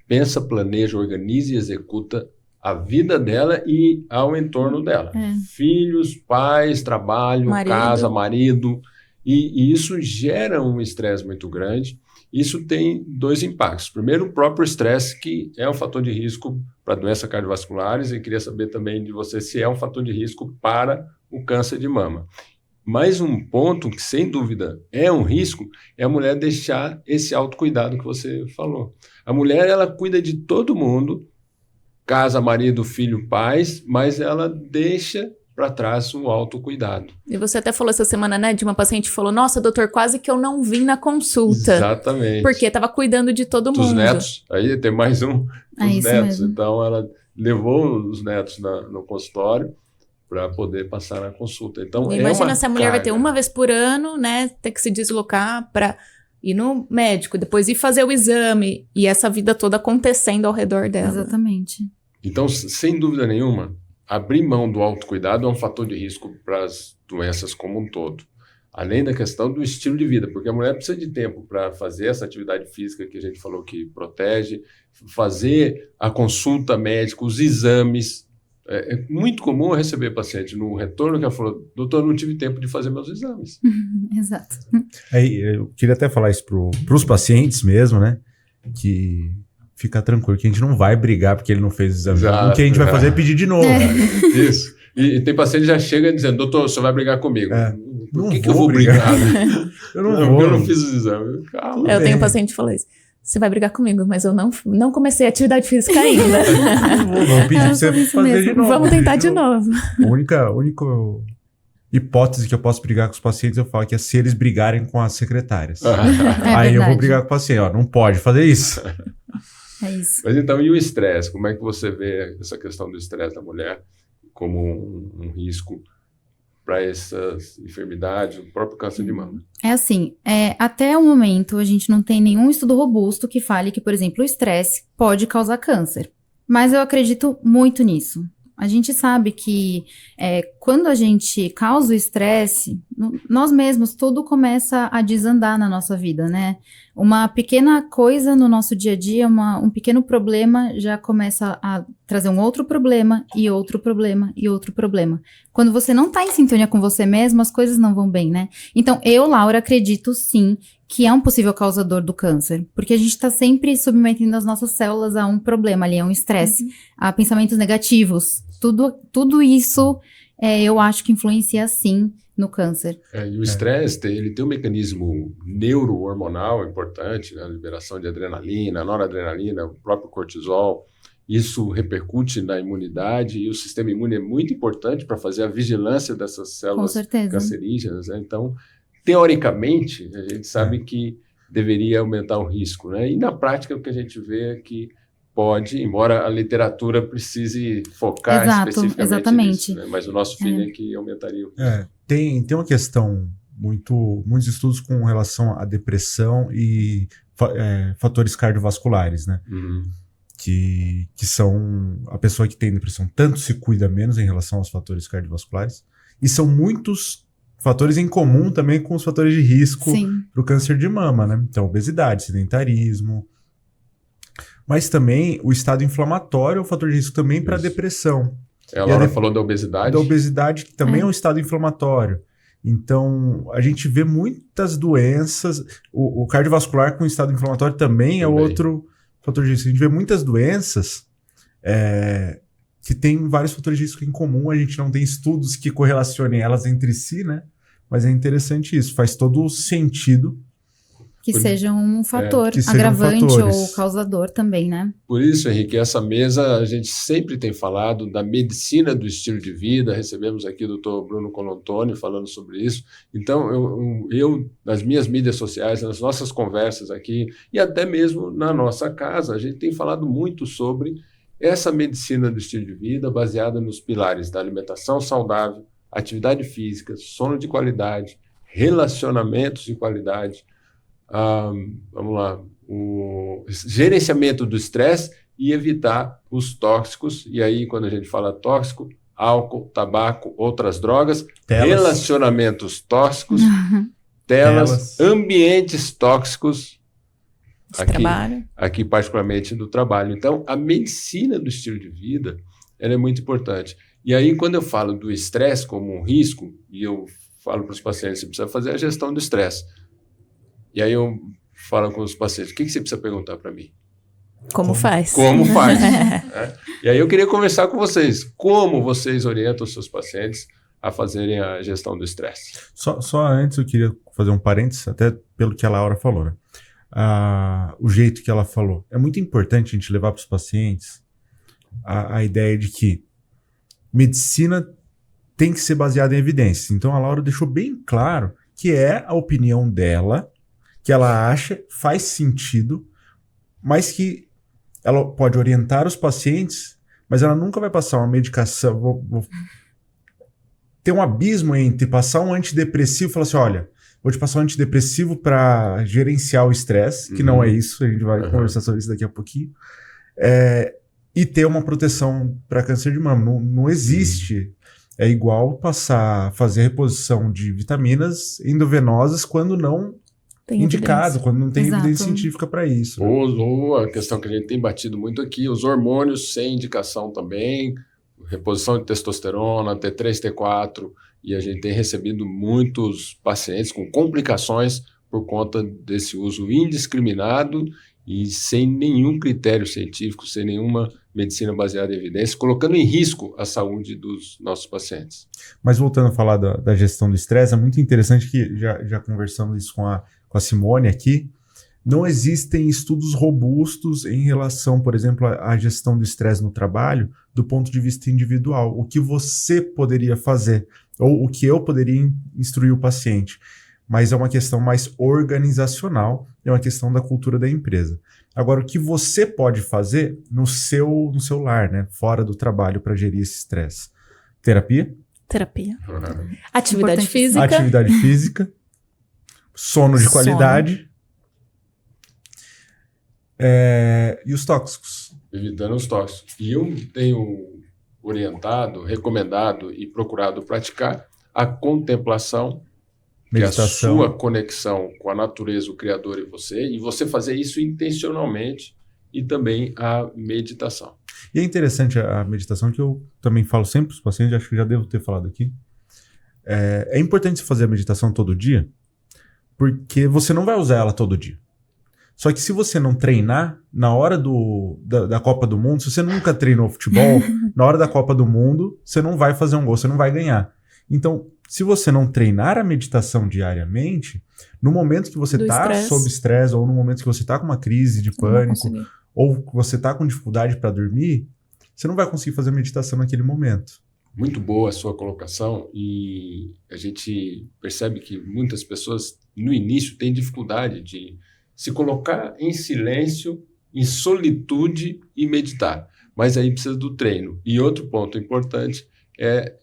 pensa, planeja, organiza e executa a vida dela e ao entorno dela. Filhos, pais, trabalho, casa, marido. E isso gera um estresse muito grande. Isso tem 2 impactos. Primeiro, o próprio estresse, que é um fator de risco para doenças cardiovasculares. E queria saber também de você se é um fator de risco para o câncer de mama. Mais um ponto que, sem dúvida, é um risco, é a mulher deixar esse autocuidado que você falou. A mulher, ela cuida de todo mundo, casa, marido, filho, pais, mas ela deixa para trás o autocuidado. E você até falou essa semana, né, de uma paciente que falou, nossa, doutor, quase que eu não vim na consulta. Exatamente. Porque estava cuidando de todo mundo. Dos netos, aí tem mais um, dos netos. Mesmo. Então, ela levou os netos no consultório para poder passar na consulta. Então, imagina se a mulher vai ter uma vez por ano, né, ter que se deslocar para ir no médico, depois ir fazer o exame, e essa vida toda acontecendo ao redor dela. Exatamente. Então, sem dúvida nenhuma, abrir mão do autocuidado é um fator de risco para as doenças como um todo. Além da questão do estilo de vida, porque a mulher precisa de tempo para fazer essa atividade física que a gente falou que protege, fazer a consulta médica, os exames. É muito comum eu receber paciente no retorno que ela falou, doutor, eu não tive tempo de fazer meus exames. Exato. Aí, eu queria até falar isso pros pacientes mesmo, né? Que fica tranquilo, que a gente não vai brigar porque ele não fez o exame. Exato, o que a gente vai fazer é pedir de novo. Isso. E tem paciente que já chega dizendo, doutor, você vai brigar comigo. Por que eu vou brigar? Eu não vou. Porque eu não fiz os exames. Calma. Eu tenho um paciente que falou isso. Você vai brigar comigo, mas eu não comecei a atividade física ainda. Vou pedir pra você fazer de novo. Vamos tentar de novo. A única hipótese que eu posso brigar com os pacientes, eu falo que é se eles brigarem com as secretárias. Aí eu vou brigar com o paciente, ó, não pode fazer isso. É isso. Mas então, e o estresse? Como é que você vê essa questão do estresse da mulher como um risco para essas enfermidades, o próprio câncer de mama? É assim, até o momento a gente não tem nenhum estudo robusto que fale que, por exemplo, o estresse pode causar câncer. Mas eu acredito muito nisso. A gente sabe que quando a gente causa o estresse, nós mesmos, tudo começa a desandar na nossa vida, né? Uma pequena coisa no nosso dia a dia, um pequeno problema já começa a trazer um outro problema e outro problema e outro problema. Quando você não tá em sintonia com você mesmo, as coisas não vão bem, né? Então, eu, Laura, acredito sim que é um possível causador do câncer, porque a gente tá sempre submetendo as nossas células a um problema ali, a um estresse, a pensamentos negativos. Tudo isso, eu acho que influencia sim no câncer. E o estresse, ele tem um mecanismo neurohormonal importante, né? A liberação de adrenalina, noradrenalina, o próprio cortisol. Isso repercute na imunidade e o sistema imune é muito importante para fazer a vigilância dessas células cancerígenas, né? Então, teoricamente, a gente sabe que deveria aumentar o risco, né? E na prática, o que a gente vê é que pode, embora a literatura precise focar especificamente nisso, né? Mas o nosso feeling é que aumentaria o risco. Tem uma questão, muitos estudos com relação à depressão e fatores cardiovasculares, né? Que são, a pessoa que tem depressão tanto se cuida menos em relação aos fatores cardiovasculares, e são muitos fatores em comum também com os fatores de risco para o câncer de mama, né? Então, obesidade, sedentarismo, mas também o estado inflamatório é um fator de risco também para a depressão. A Laura falou da obesidade. Da obesidade, que também é um estado inflamatório. Então, a gente vê muitas doenças, o cardiovascular com estado inflamatório também é outro fator de risco. A gente vê muitas doenças que têm vários fatores de risco em comum, a gente não tem estudos que correlacionem elas entre si, né? Mas é interessante isso, faz todo sentido. Que seja um fator agravante ou causador também, né? Por isso, Henrique, essa mesa a gente sempre tem falado da medicina do estilo de vida. Recebemos aqui o Dr. Bruno Colantoni falando sobre isso. Então, eu, nas minhas mídias sociais, nas nossas conversas aqui, e até mesmo na nossa casa, a gente tem falado muito sobre essa medicina do estilo de vida baseada nos pilares da alimentação saudável, atividade física, sono de qualidade, relacionamentos de qualidade, vamos lá, o gerenciamento do estresse e evitar os tóxicos. E aí, quando a gente fala tóxico, álcool, tabaco, outras drogas, relacionamentos tóxicos, telas, ambientes tóxicos, aqui particularmente do trabalho. Então, a medicina do estilo de vida, ela é muito importante. E aí, quando eu falo do estresse como um risco, e eu falo para os pacientes, você precisa fazer a gestão do estresse. E aí eu falo com os pacientes, o que você precisa perguntar para mim? Como faz? Como faz? E aí eu queria conversar com vocês. Como vocês orientam os seus pacientes a fazerem a gestão do estresse? Só antes eu queria fazer um parênteses, até pelo que a Laura falou, né? O jeito que ela falou. É muito importante a gente levar para os pacientes a ideia de que medicina tem que ser baseada em evidências. Então a Laura deixou bem claro que é a opinião dela, que ela acha, faz sentido, mas que ela pode orientar os pacientes, mas ela nunca vai passar uma medicação. Tem um abismo entre passar um antidepressivo e falar assim, olha, vou te passar um antidepressivo para gerenciar o estresse, que não é isso, a gente vai conversar sobre isso daqui a pouquinho, e ter uma proteção para câncer de mama. Não existe. É igual fazer reposição de vitaminas endovenosas quando não tem indicado, quando não tem evidência científica para isso. Ou a questão que a gente tem batido muito aqui, os hormônios sem indicação também, reposição de testosterona, T3, T4, e a gente tem recebido muitos pacientes com complicações por conta desse uso indiscriminado e sem nenhum critério científico, sem nenhuma medicina baseada em evidência, colocando em risco a saúde dos nossos pacientes. Mas voltando a falar da gestão do estresse, é muito interessante que já conversamos isso com a Simone aqui, não existem estudos robustos em relação, por exemplo, à gestão do estresse no trabalho do ponto de vista individual. O que você poderia fazer, ou o que eu poderia instruir o paciente. Mas é uma questão mais organizacional, é uma questão da cultura da empresa. Agora, o que você pode fazer no seu lar, né, fora do trabalho, para gerir esse estresse? Terapia. Atividade física. Sono de qualidade. E os tóxicos. Evitando os tóxicos. E eu tenho orientado, recomendado e procurado praticar a contemplação meditação. Que é a sua conexão com a natureza, o Criador e você fazer isso intencionalmente, e também a meditação. E é interessante a meditação, que eu também falo sempre para os pacientes, acho que já devo ter falado aqui. É importante você fazer a meditação todo dia, porque você não vai usar ela todo dia. Só que se você não treinar, na hora da Copa do Mundo, se você nunca treinou futebol, na hora da Copa do Mundo, você não vai fazer um gol, você não vai ganhar. Então, se você não treinar a meditação diariamente, no momento que você está sob estresse, ou no momento que você está com uma crise de pânico, ou que você está com dificuldade para dormir, você não vai conseguir fazer meditação naquele momento. Muito boa a sua colocação, e a gente percebe que muitas pessoas, no início, têm dificuldade de se colocar em silêncio, em solitude e meditar. Mas aí precisa do treino. E outro ponto importante é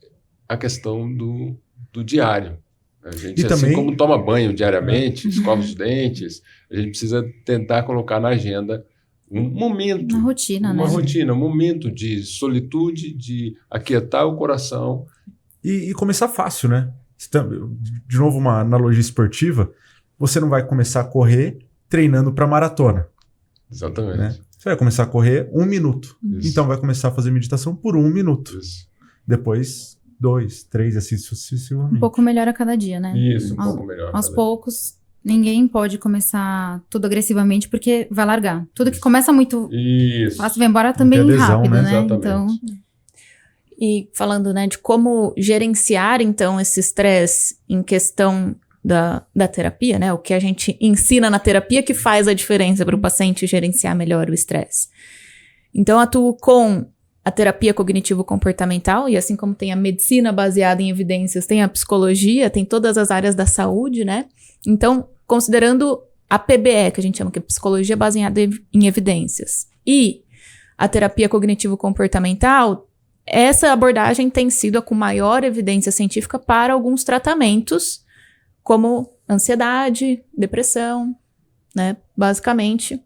a questão do diário. A gente, assim também, como toma banho diariamente, escova os dentes, a gente precisa tentar colocar na agenda um momento. Uma rotina, né? Uma rotina, um momento de solitude, de aquietar o coração. E começar fácil, né? De novo, uma analogia esportiva. Você não vai começar a correr treinando para maratona. Exatamente. Né? Você vai começar a correr 1 minuto. Isso. Então vai começar a fazer meditação por 1 minuto. Isso. Depois 2, 3, assim sucessivamente. Um pouco melhor a cada dia, né? Isso, pouco melhor. Aos poucos, ninguém pode começar tudo agressivamente, porque vai largar. Tudo que começa muito fácil vai embora também adesão, rápido, né? Exatamente. Então... E falando, né, de como gerenciar, então, esse estresse em questão da terapia, né? O que a gente ensina na terapia que faz a diferença para o paciente gerenciar melhor o estresse. Então, eu atuo com a terapia cognitivo-comportamental, e assim como tem a medicina baseada em evidências, tem a psicologia, tem todas as áreas da saúde, né? Então, considerando a PBE, que a gente chama que é psicologia baseada em evidências, e a terapia cognitivo-comportamental, essa abordagem tem sido a com maior evidência científica para alguns tratamentos, como ansiedade, depressão, né, basicamente.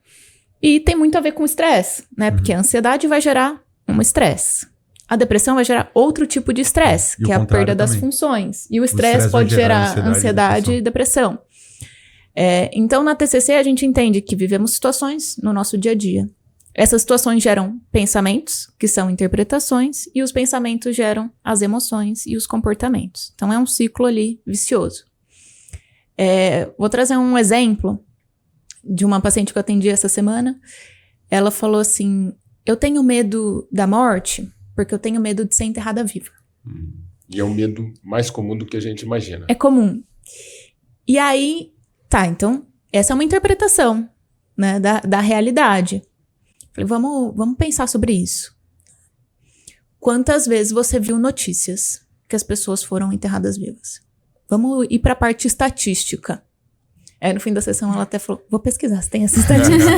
E tem muito a ver com estresse, né, porque a ansiedade vai gerar um estresse. A depressão vai gerar outro tipo de estresse, que é a perda das funções. E o estresse pode gerar ansiedade e depressão. Então, na TCC, a gente entende que vivemos situações no nosso dia a dia. Essas situações geram pensamentos, que são interpretações, e os pensamentos geram as emoções e os comportamentos. Então, é um ciclo ali vicioso. Vou trazer um exemplo de uma paciente que eu atendi essa semana. Ela falou assim: eu tenho medo da morte porque eu tenho medo de ser enterrada viva. E é um medo mais comum do que a gente imagina. É comum. E aí, tá, então, essa é uma interpretação, né, da realidade. Falei, vamos pensar sobre isso. Quantas vezes você viu notícias que as pessoas foram enterradas vivas? Vamos ir para a parte estatística. No fim da sessão, ela até falou, vou pesquisar se tem essa estatística.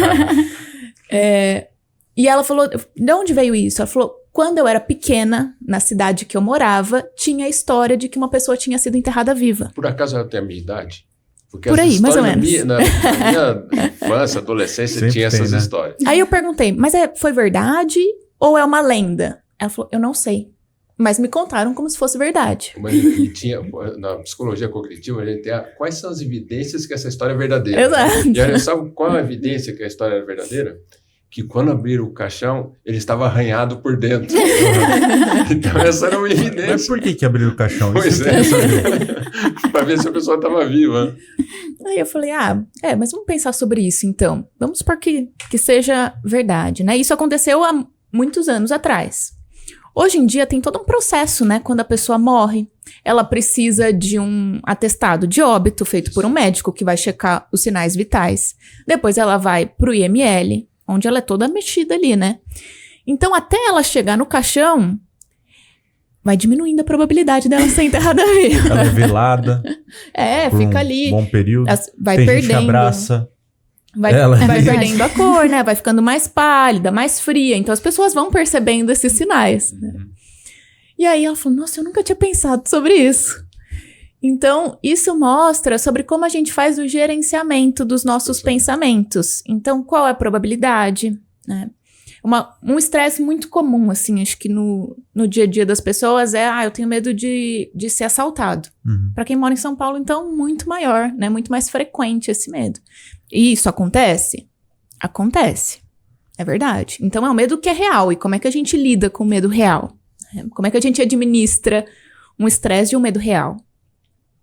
E ela falou, de onde veio isso? Ela falou, quando eu era pequena, na cidade que eu morava, tinha a história de que uma pessoa tinha sido enterrada viva. Por acaso ela tem a minha idade? Porque por aí, mais ou menos. Na minha infância, adolescência, sempre tinha essas histórias. Aí eu perguntei, mas foi verdade ou é uma lenda? Ela falou, eu não sei. Mas me contaram como se fosse verdade. E tinha, na psicologia cognitiva, a gente tem quais são as evidências que essa história é verdadeira. Exato. E olha, sabe qual a evidência que a história é verdadeira? Que quando abriram o caixão, ele estava arranhado por dentro. Então essa era uma evidência. Mas por que abriram o caixão? Pois para ver se a pessoa estava viva. Aí eu falei, mas vamos pensar sobre isso então. Vamos supor que seja verdade, né? Isso aconteceu há muitos anos atrás. Hoje em dia tem todo um processo, né? Quando a pessoa morre, ela precisa de um atestado de óbito feito por um médico que vai checar os sinais vitais. Depois ela vai pro IML, onde ela é toda mexida ali, né? Então, até ela chegar no caixão, vai diminuindo a probabilidade dela ser enterrada viva. Ela é velada. Fica ali. Bom período. Vai tem perdendo. Gente que abraça. Vai perdendo a cor, né? Vai ficando mais pálida, mais fria. Então, as pessoas vão percebendo esses sinais. Né? E aí, ela falou, nossa, eu nunca tinha pensado sobre isso. Então, isso mostra sobre como a gente faz o gerenciamento dos nossos pensamentos. Então, qual é a probabilidade? Né? Um estresse muito comum, assim, acho que no dia a dia das pessoas eu tenho medo de ser assaltado. Pra quem mora em São Paulo, então, muito maior, né? Muito mais frequente esse medo. E isso acontece? Acontece. É verdade. Então, é um medo que é real. E como é que a gente lida com o medo real? Como é que a gente administra um estresse de um medo real?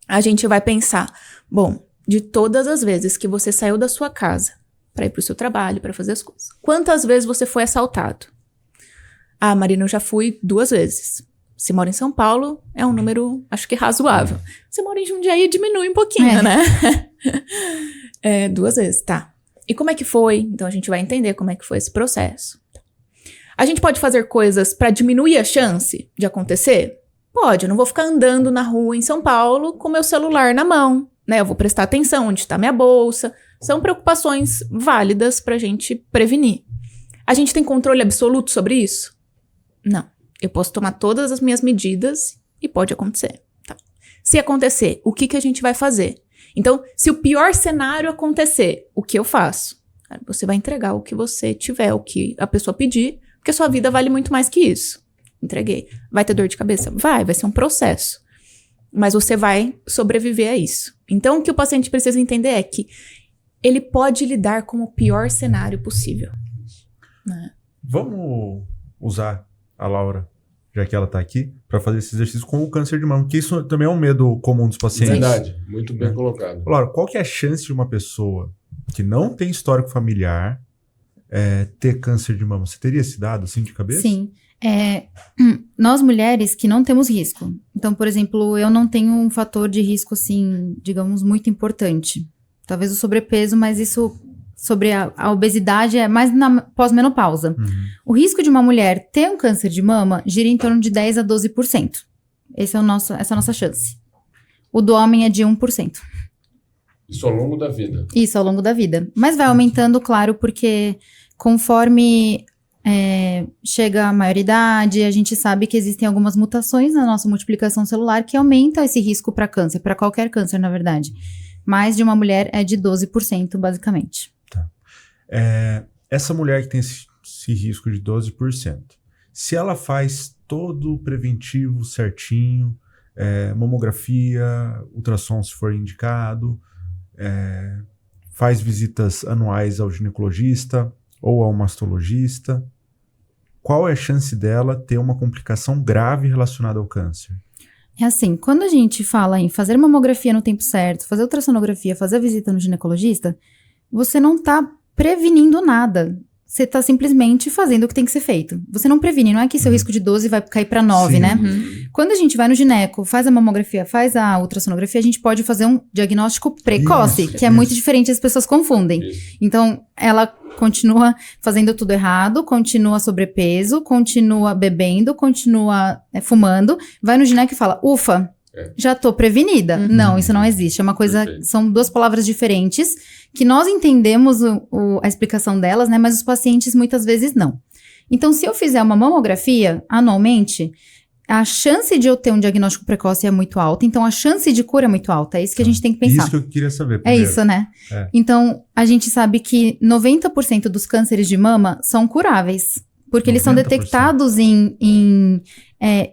A gente vai pensar, bom, de todas as vezes que você saiu da sua casa para ir pro seu trabalho, para fazer as coisas, quantas vezes você foi assaltado? Marina, eu já fui 2 vezes. Se mora em São Paulo, é um número, acho que razoável. Se mora em Jundiaí, diminui um pouquinho, né? 2 vezes, tá. E como é que foi? Então, a gente vai entender como é que foi esse processo. A gente pode fazer coisas para diminuir a chance de acontecer? Pode, eu não vou ficar andando na rua em São Paulo com meu celular na mão, né? Eu vou prestar atenção onde está minha bolsa. São preocupações válidas pra gente prevenir. A gente tem controle absoluto sobre isso? Não. Eu posso tomar todas as minhas medidas e pode acontecer. Tá. Se acontecer, o que a gente vai fazer? Então, se o pior cenário acontecer, o que eu faço? Você vai entregar o que você tiver, o que a pessoa pedir, porque a sua vida vale muito mais que isso. Entreguei. Vai ter dor de cabeça? Vai ser um processo. Mas você vai sobreviver a isso. Então, o que o paciente precisa entender é que ele pode lidar com o pior cenário possível. Né? Vamos usar a Laura, já que ela está aqui, para fazer esse exercício com o câncer de mama, porque isso também é um medo comum dos pacientes. Verdade, muito bem colocado. Laura, qual que é a chance de uma pessoa que não tem histórico familiar ter câncer de mama? Você teria esse dado assim de cabeça? Sim. Nós mulheres que não temos risco. Então, por exemplo, eu não tenho um fator de risco, assim, digamos, muito importante. Talvez o sobrepeso, mas isso sobre a obesidade é mais na pós-menopausa. O risco de uma mulher ter um câncer de mama gira em torno de 10 a 12%. Essa é a nossa chance. O do homem é de 1%. Isso ao longo da vida. Isso, ao longo da vida. Mas vai aumentando, claro, porque conforme chega a maioridade, a gente sabe que existem algumas mutações na nossa multiplicação celular que aumentam esse risco para câncer, para qualquer câncer, na verdade. Mas de uma mulher é de 12%, basicamente. Tá. Essa mulher que tem esse risco de 12%, se ela faz todo o preventivo certinho, mamografia, ultrassom se for indicado, faz visitas anuais ao ginecologista ou ao mastologista, qual é a chance dela ter uma complicação grave relacionada ao câncer? É assim, quando a gente fala em fazer mamografia no tempo certo, fazer ultrassonografia, fazer a visita no ginecologista, você não está prevenindo nada. Você está simplesmente fazendo o que tem que ser feito. Você não previne, não é que seu risco de 12 vai cair para 9, né? Quando a gente vai no gineco, faz a mamografia, faz a ultrassonografia, a gente pode fazer um diagnóstico precoce, que é muito diferente, as pessoas confundem. Então, ela continua fazendo tudo errado, continua sobrepeso, continua bebendo, continua fumando, vai no gineco e fala, ufa, já tô prevenida. Não, isso não existe. É uma coisa, são 2 palavras diferentes, que nós entendemos a explicação delas, né? Mas os pacientes muitas vezes não. Então, se eu fizer uma mamografia anualmente, a chance de eu ter um diagnóstico precoce é muito alta, então a chance de cura é muito alta. É isso que a gente tem que pensar. Isso que eu queria saber primeiro. É isso, né? Então, a gente sabe que 90% dos cânceres de mama são curáveis. Porque eles são detectados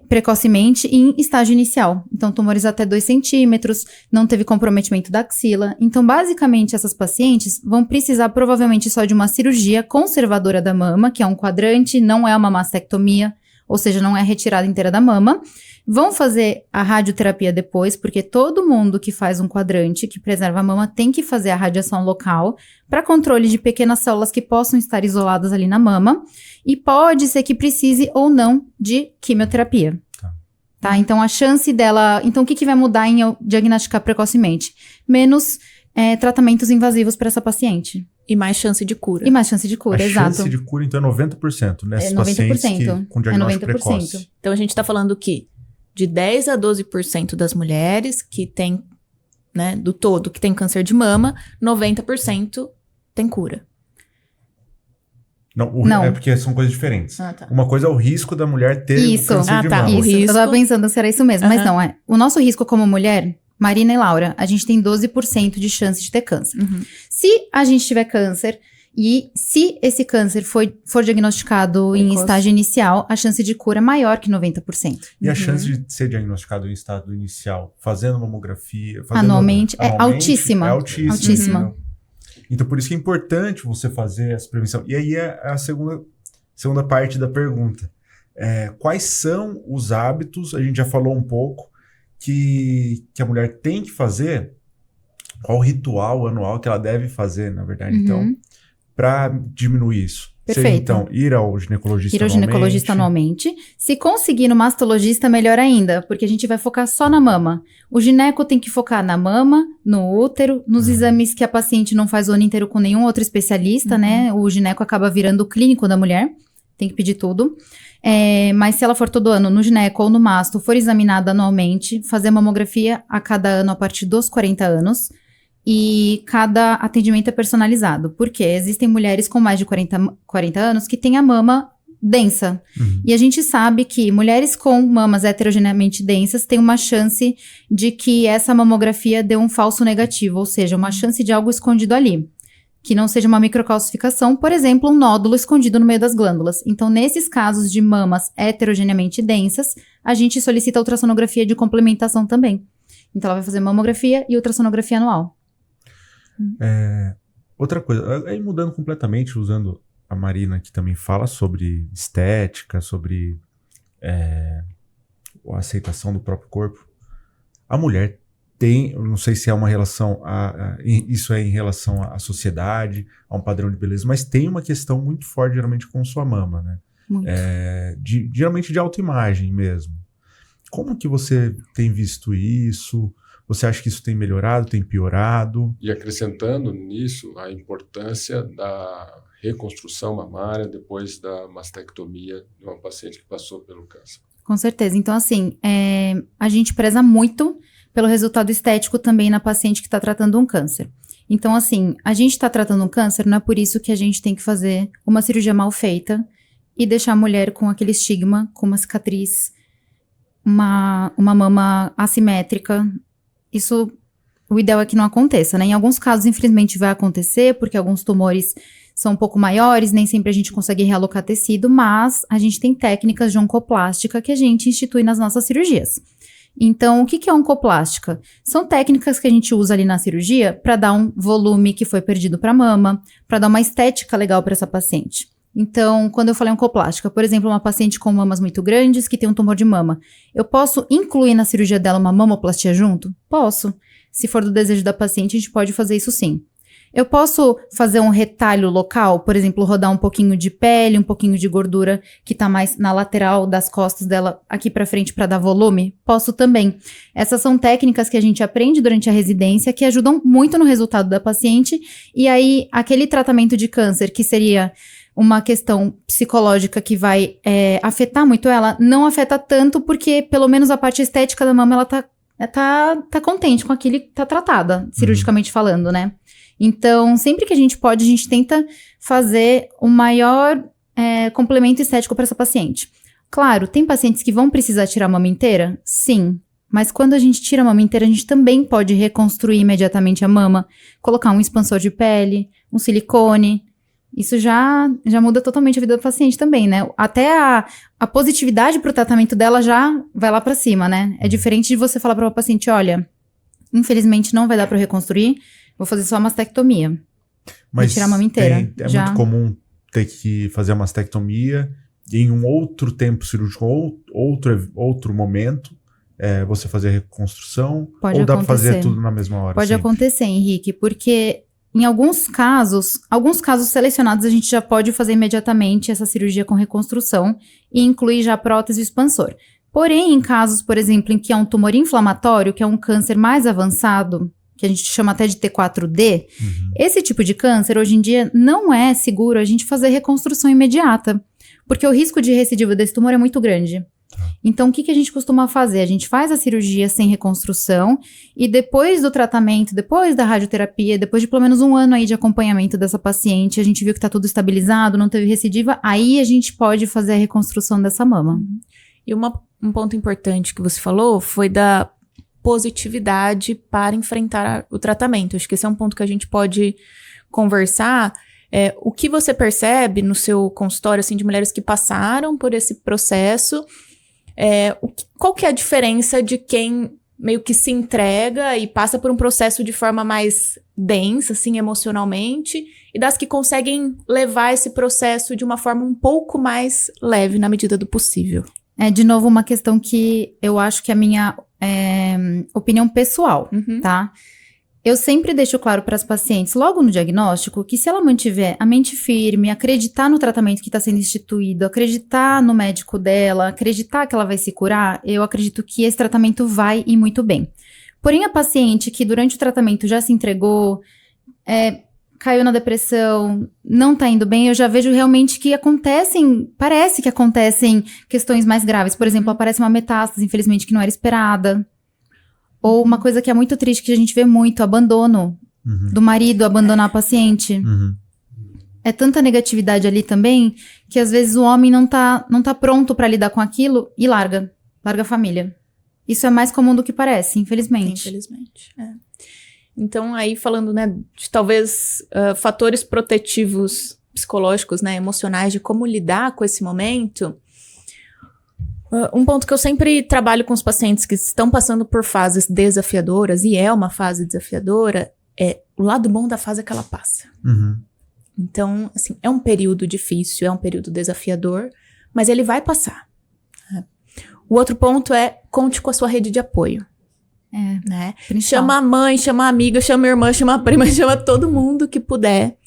precocemente em estágio inicial. Então, tumores até 2 centímetros, não teve comprometimento da axila. Então, basicamente, essas pacientes vão precisar provavelmente só de uma cirurgia conservadora da mama, que é um quadrante, não é uma mastectomia, ou seja, não é a retirada inteira da mama. Vão fazer a radioterapia depois, porque todo mundo que faz um quadrante, que preserva a mama, tem que fazer a radiação local para controle de pequenas células que possam estar isoladas ali na mama. E pode ser que precise ou não de quimioterapia. Tá? Então, a chance dela... Então, o que vai mudar em eu diagnosticar precocemente? Menos tratamentos invasivos para essa paciente. E mais chance de cura. E mais chance de cura, exato. A chance de cura, então, é 90% nessas pacientes com diagnóstico precoce. Então, a gente está falando que de 10 a 12% das mulheres que tem, né, do todo, que tem câncer de mama, 90% tem cura. Não, é porque são coisas diferentes. Tá. Uma coisa é o risco da mulher ter câncer de mama. Isso. Eu tava pensando se era isso mesmo, mas não, o nosso risco como mulher, Marina e Laura, a gente tem 12% de chance de ter câncer. Se a gente tiver câncer E se esse câncer for diagnosticado em estágio inicial, a chance de cura é maior que 90%. E a chance de ser diagnosticado em estado inicial, fazendo mamografia... Anualmente, é altíssima. É altíssima. Então, por isso que é importante você fazer essa prevenção. E aí é a segunda parte da pergunta. Quais são os hábitos, a gente já falou um pouco, que a mulher tem que fazer, qual o ritual anual que ela deve fazer, na verdade, então, para diminuir isso. Perfeito. Seja, então, ir ao ginecologista anualmente. Se conseguir no mastologista, melhor ainda, porque a gente vai focar só na mama. O gineco tem que focar na mama, no útero, nos exames que a paciente não faz o ano inteiro com nenhum outro especialista, né? O gineco acaba virando o clínico da mulher, tem que pedir tudo. Mas se ela for todo ano no gineco ou no masto, for examinada anualmente, fazer mamografia a cada ano a partir dos 40 anos, e cada atendimento é personalizado. Porque existem mulheres com mais de 40 anos que têm a mama densa. E a gente sabe que mulheres com mamas heterogeneamente densas têm uma chance de que essa mamografia dê um falso negativo, ou seja, uma chance de algo escondido ali. Que não seja uma microcalcificação, por exemplo, um nódulo escondido no meio das glândulas. Então, nesses casos de mamas heterogeneamente densas, a gente solicita ultrassonografia de complementação também. Então, ela vai fazer mamografia e ultrassonografia anual. Outra coisa, aí mudando completamente, usando a Marina, que também fala sobre estética, sobre a aceitação do próprio corpo. A mulher tem, eu não sei se é uma relação, isso é em relação à sociedade, a um padrão de beleza, mas tem uma questão muito forte, geralmente, com sua mama, né? Muito. Geralmente de autoimagem mesmo. Como que você tem visto isso? Você acha que isso tem melhorado, tem piorado? E acrescentando nisso a importância da reconstrução mamária depois da mastectomia de uma paciente que passou pelo câncer. Com certeza. Então, assim, a gente preza muito pelo resultado estético também na paciente que está tratando um câncer. Então, assim, a gente está tratando um câncer, não é por isso que a gente tem que fazer uma cirurgia mal feita e deixar a mulher com aquele estigma, com uma cicatriz, uma mama assimétrica. Isso, o ideal é que não aconteça, né? Em alguns casos, infelizmente, vai acontecer, porque alguns tumores são um pouco maiores, nem sempre a gente consegue realocar tecido, mas a gente tem técnicas de oncoplástica que a gente institui nas nossas cirurgias. Então, o que é oncoplástica? São técnicas que a gente usa ali na cirurgia para dar um volume que foi perdido para a mama, para dar uma estética legal para essa paciente. Então, quando eu falei oncoplástica, por exemplo, uma paciente com mamas muito grandes que tem um tumor de mama, eu posso incluir na cirurgia dela uma mamoplastia junto? Posso. Se for do desejo da paciente, a gente pode fazer isso sim. Eu posso fazer um retalho local, por exemplo, rodar um pouquinho de pele, um pouquinho de gordura que tá mais na lateral das costas dela aqui pra frente pra dar volume? Posso também. Essas são técnicas que a gente aprende durante a residência que ajudam muito no resultado da paciente. E aí, aquele tratamento de câncer que seria uma questão psicológica que vai afetar muito ela, não afeta tanto porque pelo menos a parte estética da mama ela tá contente com aquilo que tá tratada, cirurgicamente falando, né? Então, sempre que a gente pode, a gente tenta fazer o maior complemento estético para essa paciente. Claro, tem pacientes que vão precisar tirar a mama inteira? Sim. Mas quando a gente tira a mama inteira, a gente também pode reconstruir imediatamente a mama, colocar um expansor de pele, um silicone. Isso já muda totalmente a vida do paciente também, né? Até a positividade pro tratamento dela já vai lá para cima, né? É diferente de você falar para uma paciente, olha, infelizmente não vai dar para reconstruir, vou fazer só a mastectomia. Mas tirar a mama inteira. Muito comum ter que fazer a mastectomia em um outro tempo cirúrgico, ou outro momento, você fazer a reconstrução, pode ou dá acontecer. Pra fazer tudo na mesma hora? Pode sempre? acontecer, Henrique, porque em alguns casos selecionados, a gente já pode fazer imediatamente essa cirurgia com reconstrução e incluir já prótese e expansor. Porém, em casos, por exemplo, em que é um tumor inflamatório, que é um câncer mais avançado, que a gente chama até de T4D, esse tipo de câncer, hoje em dia, não é seguro a gente fazer reconstrução imediata, porque o risco de recidiva desse tumor é muito grande. Então, o que a gente costuma fazer? A gente faz a cirurgia sem reconstrução e depois do tratamento, depois da radioterapia, depois de pelo menos 1 ano aí de acompanhamento dessa paciente, a gente viu que tá tudo estabilizado, não teve recidiva, aí a gente pode fazer a reconstrução dessa mama. E um ponto importante que você falou foi da positividade para enfrentar o tratamento. Acho que esse é um ponto que a gente pode conversar, O que você percebe no seu consultório, assim, de mulheres que passaram por esse processo? Qual que é a diferença de quem meio que se entrega e passa por um processo de forma mais densa, assim, emocionalmente, e das que conseguem levar esse processo de uma forma um pouco mais leve na medida do possível? De novo, uma questão que eu acho que é a minha opinião pessoal, tá? Eu sempre deixo claro para as pacientes, logo no diagnóstico, que se ela mantiver a mente firme, acreditar no tratamento que está sendo instituído, acreditar no médico dela, acreditar que ela vai se curar, eu acredito que esse tratamento vai ir muito bem. Porém, a paciente que durante o tratamento já se entregou, caiu na depressão, não tá indo bem, eu já vejo realmente que parece que acontecem questões mais graves. Por exemplo, aparece uma metástase, infelizmente, que não era esperada. Ou uma coisa que é muito triste, que a gente vê muito, abandono do marido, abandonar a paciente. É tanta negatividade ali também, que às vezes o homem não tá pronto pra lidar com aquilo e larga a família. Isso é mais comum do que parece, infelizmente. Então, aí falando, né, de talvez fatores protetivos psicológicos, né, emocionais, de como lidar com esse momento, um ponto que eu sempre trabalho com os pacientes que estão passando por fases desafiadoras, e é uma fase desafiadora, o lado bom da fase é que ela passa. Então, assim, é um período difícil, é um período desafiador, mas ele vai passar. O outro ponto é, conte com a sua rede de apoio. Né? Chama a mãe, chama a amiga, chama a irmã, chama a prima, chama todo mundo que puder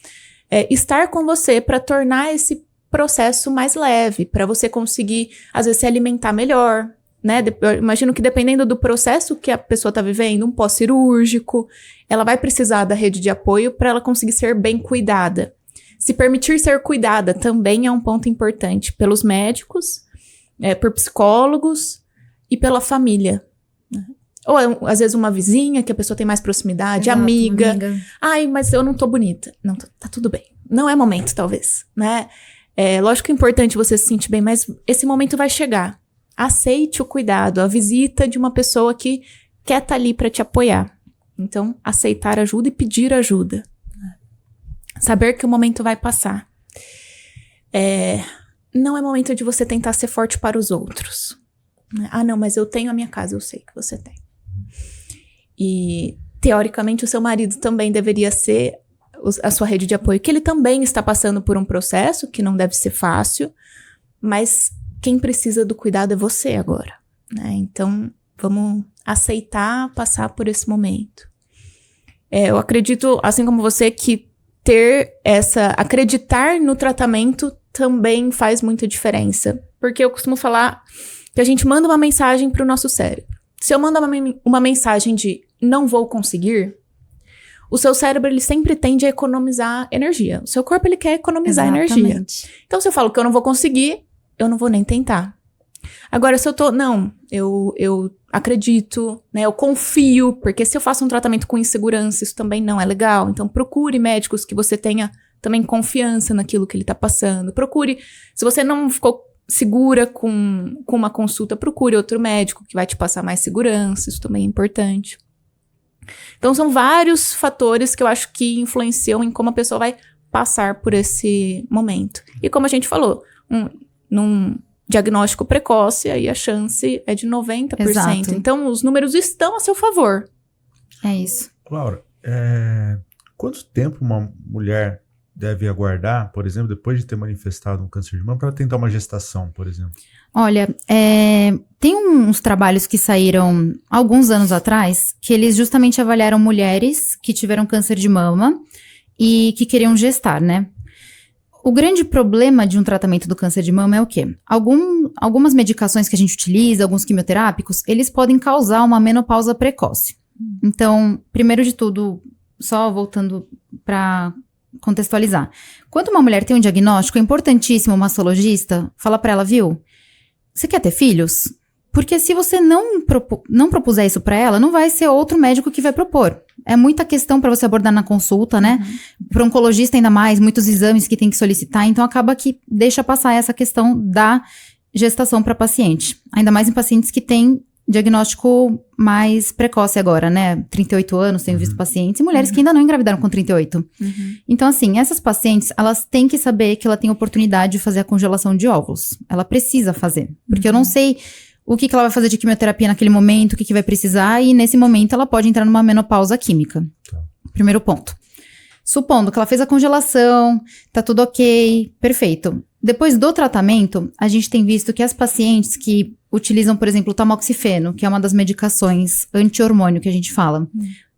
estar com você para tornar esse processo mais leve, para você conseguir, às vezes, se alimentar melhor, né? Eu imagino que dependendo do processo que a pessoa está vivendo, um pós-cirúrgico, ela vai precisar da rede de apoio para ela conseguir ser bem cuidada. Se permitir ser cuidada também é um ponto importante pelos médicos, por psicólogos e pela família. Ou, às vezes, uma vizinha que a pessoa tem mais proximidade, amiga. Ai, mas eu não tô bonita. Não, tá tudo bem. Não é momento, talvez, né? Lógico que é importante você se sentir bem, mas esse momento vai chegar. Aceite o cuidado, a visita de uma pessoa que quer estar ali para te apoiar. Então, aceitar ajuda e pedir ajuda. Saber que o momento vai passar. Não é momento de você tentar ser forte para os outros. Ah, não, mas eu tenho a minha casa, eu sei que você tem. E, teoricamente, o seu marido também deveria ser a sua rede de apoio, que ele também está passando por um processo que não deve ser fácil, mas quem precisa do cuidado é você agora, né? Então, vamos aceitar passar por esse momento. Eu acredito, assim como você, que acreditar no tratamento também faz muita diferença, porque eu costumo falar que a gente manda uma mensagem para o nosso cérebro. Se eu mando uma mensagem de não vou conseguir, o seu cérebro, ele sempre tende a economizar energia. O seu corpo, ele quer economizar energia. Então, se eu falo que eu não vou conseguir, eu não vou nem tentar. Agora, se eu acredito, né, eu confio, porque se eu faço um tratamento com insegurança, isso também não é legal. Então, procure médicos que você tenha também confiança naquilo que ele tá passando. Procure, se você não ficou segura com uma consulta, procure outro médico que vai te passar mais segurança, isso também é importante. Então, são vários fatores que eu acho que influenciam em como a pessoa vai passar por esse momento. E como a gente falou, num diagnóstico precoce, aí a chance é de 90%. Exato. Então, os números estão a seu favor. É isso. Laura, quanto tempo uma mulher deve aguardar, por exemplo, depois de ter manifestado um câncer de mama, para tentar uma gestação, por exemplo? Olha, tem uns trabalhos que saíram alguns anos atrás, que eles justamente avaliaram mulheres que tiveram câncer de mama e que queriam gestar, né? O grande problema de um tratamento do câncer de mama é o quê? Algumas medicações que a gente utiliza, alguns quimioterápicos, eles podem causar uma menopausa precoce. Então, primeiro de tudo, só voltando para contextualizar. Quando uma mulher tem um diagnóstico, é importantíssimo o mastologista falar para ela, viu? Você quer ter filhos? Porque se você não propuser isso para ela, não vai ser outro médico que vai propor. É muita questão para você abordar na consulta, né? Para oncologista ainda mais, muitos exames que tem que solicitar, então acaba que deixa passar essa questão da gestação para paciente. Ainda mais em pacientes que têm diagnóstico mais precoce agora, né? 38 anos, tenho visto pacientes, e mulheres que ainda não engravidaram com 38. Então, assim, essas pacientes, elas têm que saber que ela tem oportunidade de fazer a congelação de óvulos. Ela precisa fazer. Porque eu não sei o que ela vai fazer de quimioterapia naquele momento, o que vai precisar, e nesse momento ela pode entrar numa menopausa química. Primeiro ponto. Supondo que ela fez a congelação, tá tudo ok, perfeito. Depois do tratamento, a gente tem visto que as pacientes que utilizam, por exemplo, o tamoxifeno, que é uma das medicações anti-hormônio que a gente fala,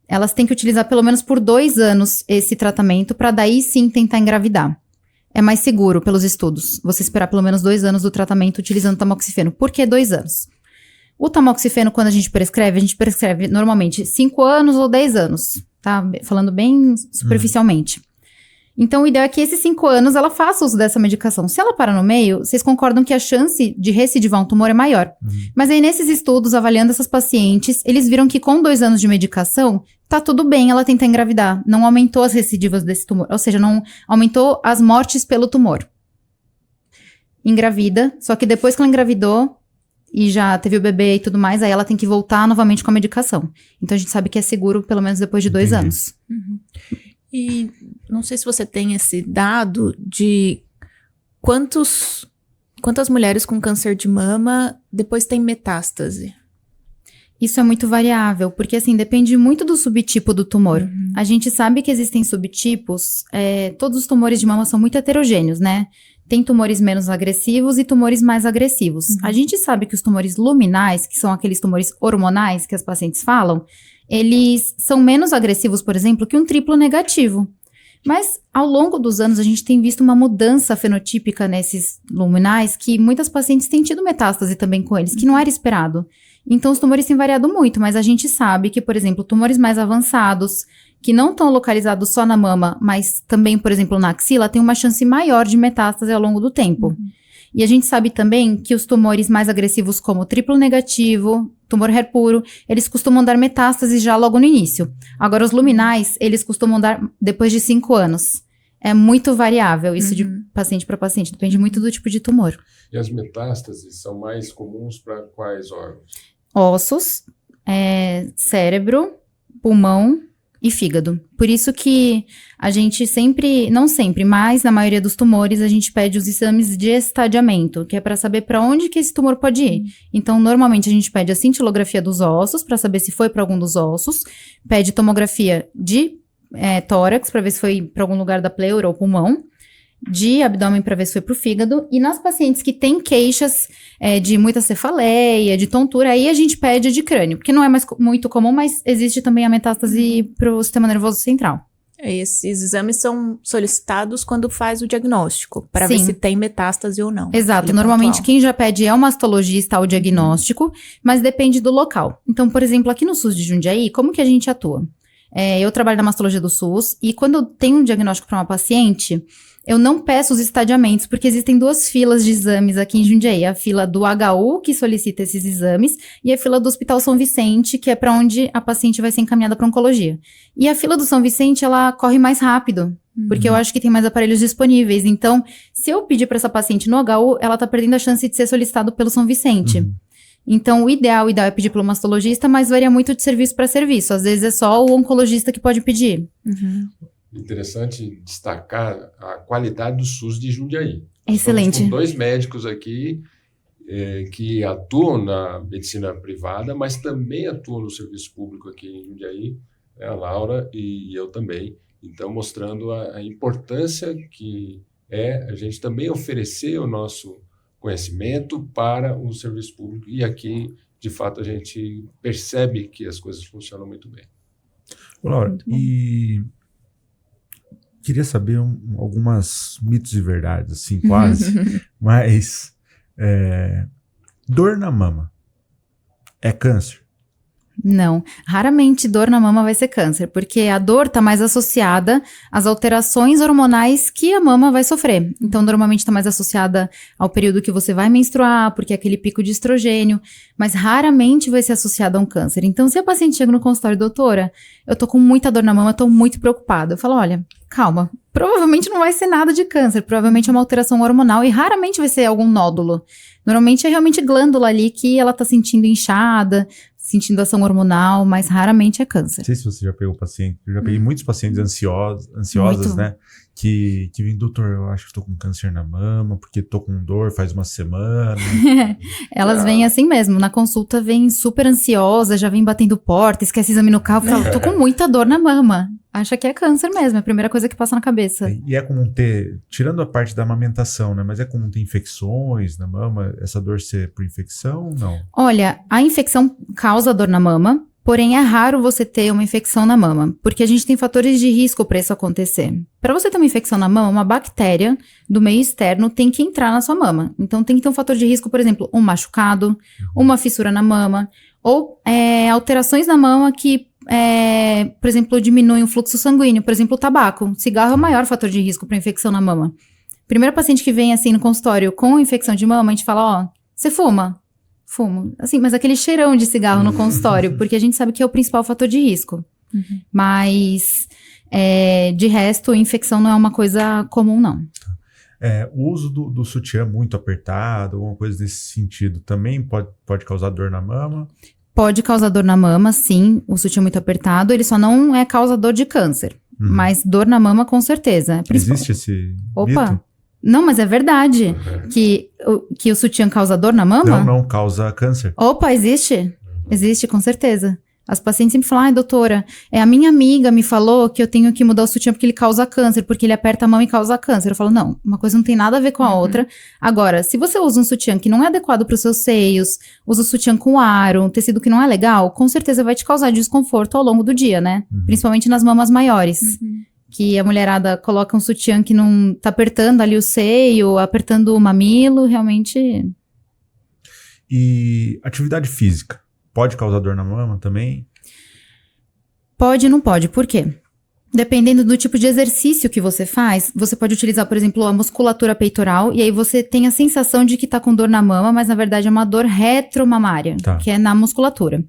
elas têm que utilizar pelo menos por 2 anos esse tratamento para daí sim tentar engravidar. É mais seguro pelos estudos, você esperar pelo menos 2 anos do tratamento utilizando tamoxifeno. Por que 2 anos? O tamoxifeno, quando a gente prescreve normalmente 5 anos ou 10 anos, tá? Falando bem superficialmente. Então, o ideal é que esses 5 anos ela faça uso dessa medicação. Se ela parar no meio, vocês concordam que a chance de recidivar um tumor é maior. Mas aí, nesses estudos, avaliando essas pacientes, eles viram que com 2 anos de medicação, tá tudo bem ela tentar engravidar. Não aumentou as recidivas desse tumor. Ou seja, não aumentou as mortes pelo tumor. Engravida, só que depois que ela engravidou e já teve o bebê e tudo mais, aí ela tem que voltar novamente com a medicação. Então, a gente sabe que é seguro pelo menos depois de 2 anos. E não sei se você tem esse dado de quantas mulheres com câncer de mama depois têm metástase. Isso é muito variável, porque assim, depende muito do subtipo do tumor. A gente sabe que existem subtipos, todos os tumores de mama são muito heterogêneos, né? Tem tumores menos agressivos e tumores mais agressivos. A gente sabe que os tumores luminais, que são aqueles tumores hormonais que as pacientes falam, eles são menos agressivos, por exemplo, que um triplo negativo. Mas, ao longo dos anos, a gente tem visto uma mudança fenotípica nesses luminais, que muitas pacientes têm tido metástase também com eles, que não era esperado. Então, os tumores têm variado muito, mas a gente sabe que, por exemplo, tumores mais avançados, que não estão localizados só na mama, mas também, por exemplo, na axila, tem uma chance maior de metástase ao longo do tempo. E a gente sabe também que os tumores mais agressivos, como o triplo negativo, tumor HER puro, eles costumam dar metástase já logo no início. Agora, os luminais, eles costumam dar depois de 5 anos. É muito variável isso de paciente para paciente, depende muito do tipo de tumor. E as metástases são mais comuns para quais órgãos? Ossos, cérebro, pulmão e fígado. Por isso que a gente sempre, não sempre, mas na maioria dos tumores, a gente pede os exames de estadiamento, que é para saber para onde que esse tumor pode ir. Então, normalmente, a gente pede a cintilografia dos ossos, para saber se foi para algum dos ossos, pede tomografia de tórax, para ver se foi para algum lugar da pleura ou pulmão, de abdômen para ver se foi pro fígado, e nas pacientes que têm queixas de muita cefaleia, de tontura, aí a gente pede de crânio, porque não é mais muito comum, mas existe também a metástase pro sistema nervoso central. Esses exames são solicitados quando faz o diagnóstico, para ver se tem metástase ou não. Exato, normalmente quem já pede é o mastologista ao diagnóstico, mas depende do local. Então, por exemplo, aqui no SUS de Jundiaí, como que a gente atua? Eu trabalho na mastologia do SUS, e quando eu tenho um diagnóstico para uma paciente, eu não peço os estadiamentos, porque existem 2 filas de exames aqui em Jundiaí. A fila do HU, que solicita esses exames, e a fila do Hospital São Vicente, que é para onde a paciente vai ser encaminhada para oncologia. E a fila do São Vicente, ela corre mais rápido, porque eu acho que tem mais aparelhos disponíveis. Então, se eu pedir para essa paciente no HU, ela tá perdendo a chance de ser solicitado pelo São Vicente. Então, o ideal é pedir pelo mastologista, mas varia muito de serviço para serviço. Às vezes é só o oncologista que pode pedir. Interessante destacar a qualidade do SUS de Jundiaí. Excelente. Estamos com 2 médicos aqui que atuam na medicina privada, mas também atuam no serviço público aqui em Jundiaí, né, a Laura e eu também. Então, mostrando a importância que a gente também oferecer o nosso conhecimento para o serviço público. E aqui, de fato, a gente percebe que as coisas funcionam muito bem. Laura, e queria saber algumas mitos e verdades, assim, quase, mas dor na mama é câncer? Não. Raramente dor na mama vai ser câncer, porque a dor tá mais associada às alterações hormonais que a mama vai sofrer. Então, normalmente tá mais associada ao período que você vai menstruar, porque é aquele pico de estrogênio, mas raramente vai ser associada a um câncer. Então, se a paciente chega no consultório, doutora, eu tô com muita dor na mama, tô muito preocupada. Eu falo, olha, calma, provavelmente não vai ser nada de câncer, provavelmente é uma alteração hormonal e raramente vai ser algum nódulo. Normalmente é realmente glândula ali que ela tá sentindo inchada, sentindo ação hormonal, mas raramente é câncer. Não sei se você já pegou paciente, eu já peguei muitos pacientes ansiosas, Muito. né? Que vem, doutor, eu acho que tô com câncer na mama, porque tô com dor faz uma semana. Elas vêm assim mesmo, na consulta vem super ansiosa, já vem batendo porta, esquece exame no carro, fala, tô com muita dor na mama. Acha que é câncer mesmo, é a primeira coisa que passa na cabeça. E é comum ter, tirando a parte da amamentação, né? Mas é comum ter infecções na mama, essa dor ser por infecção ou não? Olha, a infecção causa dor na mama, porém é raro você ter uma infecção na mama, porque a gente tem fatores de risco para isso acontecer. Para você ter uma infecção na mama, uma bactéria do meio externo tem que entrar na sua mama. Então tem que ter um fator de risco, por exemplo, um machucado, uma fissura na mama, ou alterações na mama que, por exemplo, diminuem o fluxo sanguíneo. Por exemplo, o tabaco. Cigarro é o maior fator de risco para infecção na mama. Primeiro paciente que vem assim no consultório com infecção de mama, a gente fala, ó, você fuma? Fumo. Assim, mas aquele cheirão de cigarro no consultório, porque a gente sabe que é o principal fator de risco. Mas, de resto, infecção não é uma coisa comum, não. O uso do sutiã muito apertado, alguma coisa desse sentido, também pode causar dor na mama? Pode causar dor na mama, sim, o sutiã muito apertado, ele só não é causador de câncer. Mas dor na mama, com certeza. Existe esse mito? Não, mas é verdade que o sutiã causa dor na mama? Não causa câncer. Opa, existe? Existe, com certeza. As pacientes sempre falam, ai, doutora, a minha amiga me falou que eu tenho que mudar o sutiã porque ele causa câncer, porque ele aperta a mão e causa câncer. Eu falo, não, uma coisa não tem nada a ver com a outra. Agora, se você usa um sutiã que não é adequado para os seus seios, usa o sutiã com aro, um tecido que não é legal, com certeza vai te causar desconforto ao longo do dia, né? Principalmente nas mamas maiores. Que a mulherada coloca um sutiã que não tá apertando ali o seio, apertando o mamilo, realmente... E atividade física? Pode causar dor na mama também? Pode e não pode. Por quê? Dependendo do tipo de exercício que você faz, você pode utilizar, por exemplo, a musculatura peitoral, e aí você tem a sensação de que tá com dor na mama, mas na verdade é uma dor retromamária, que é na musculatura.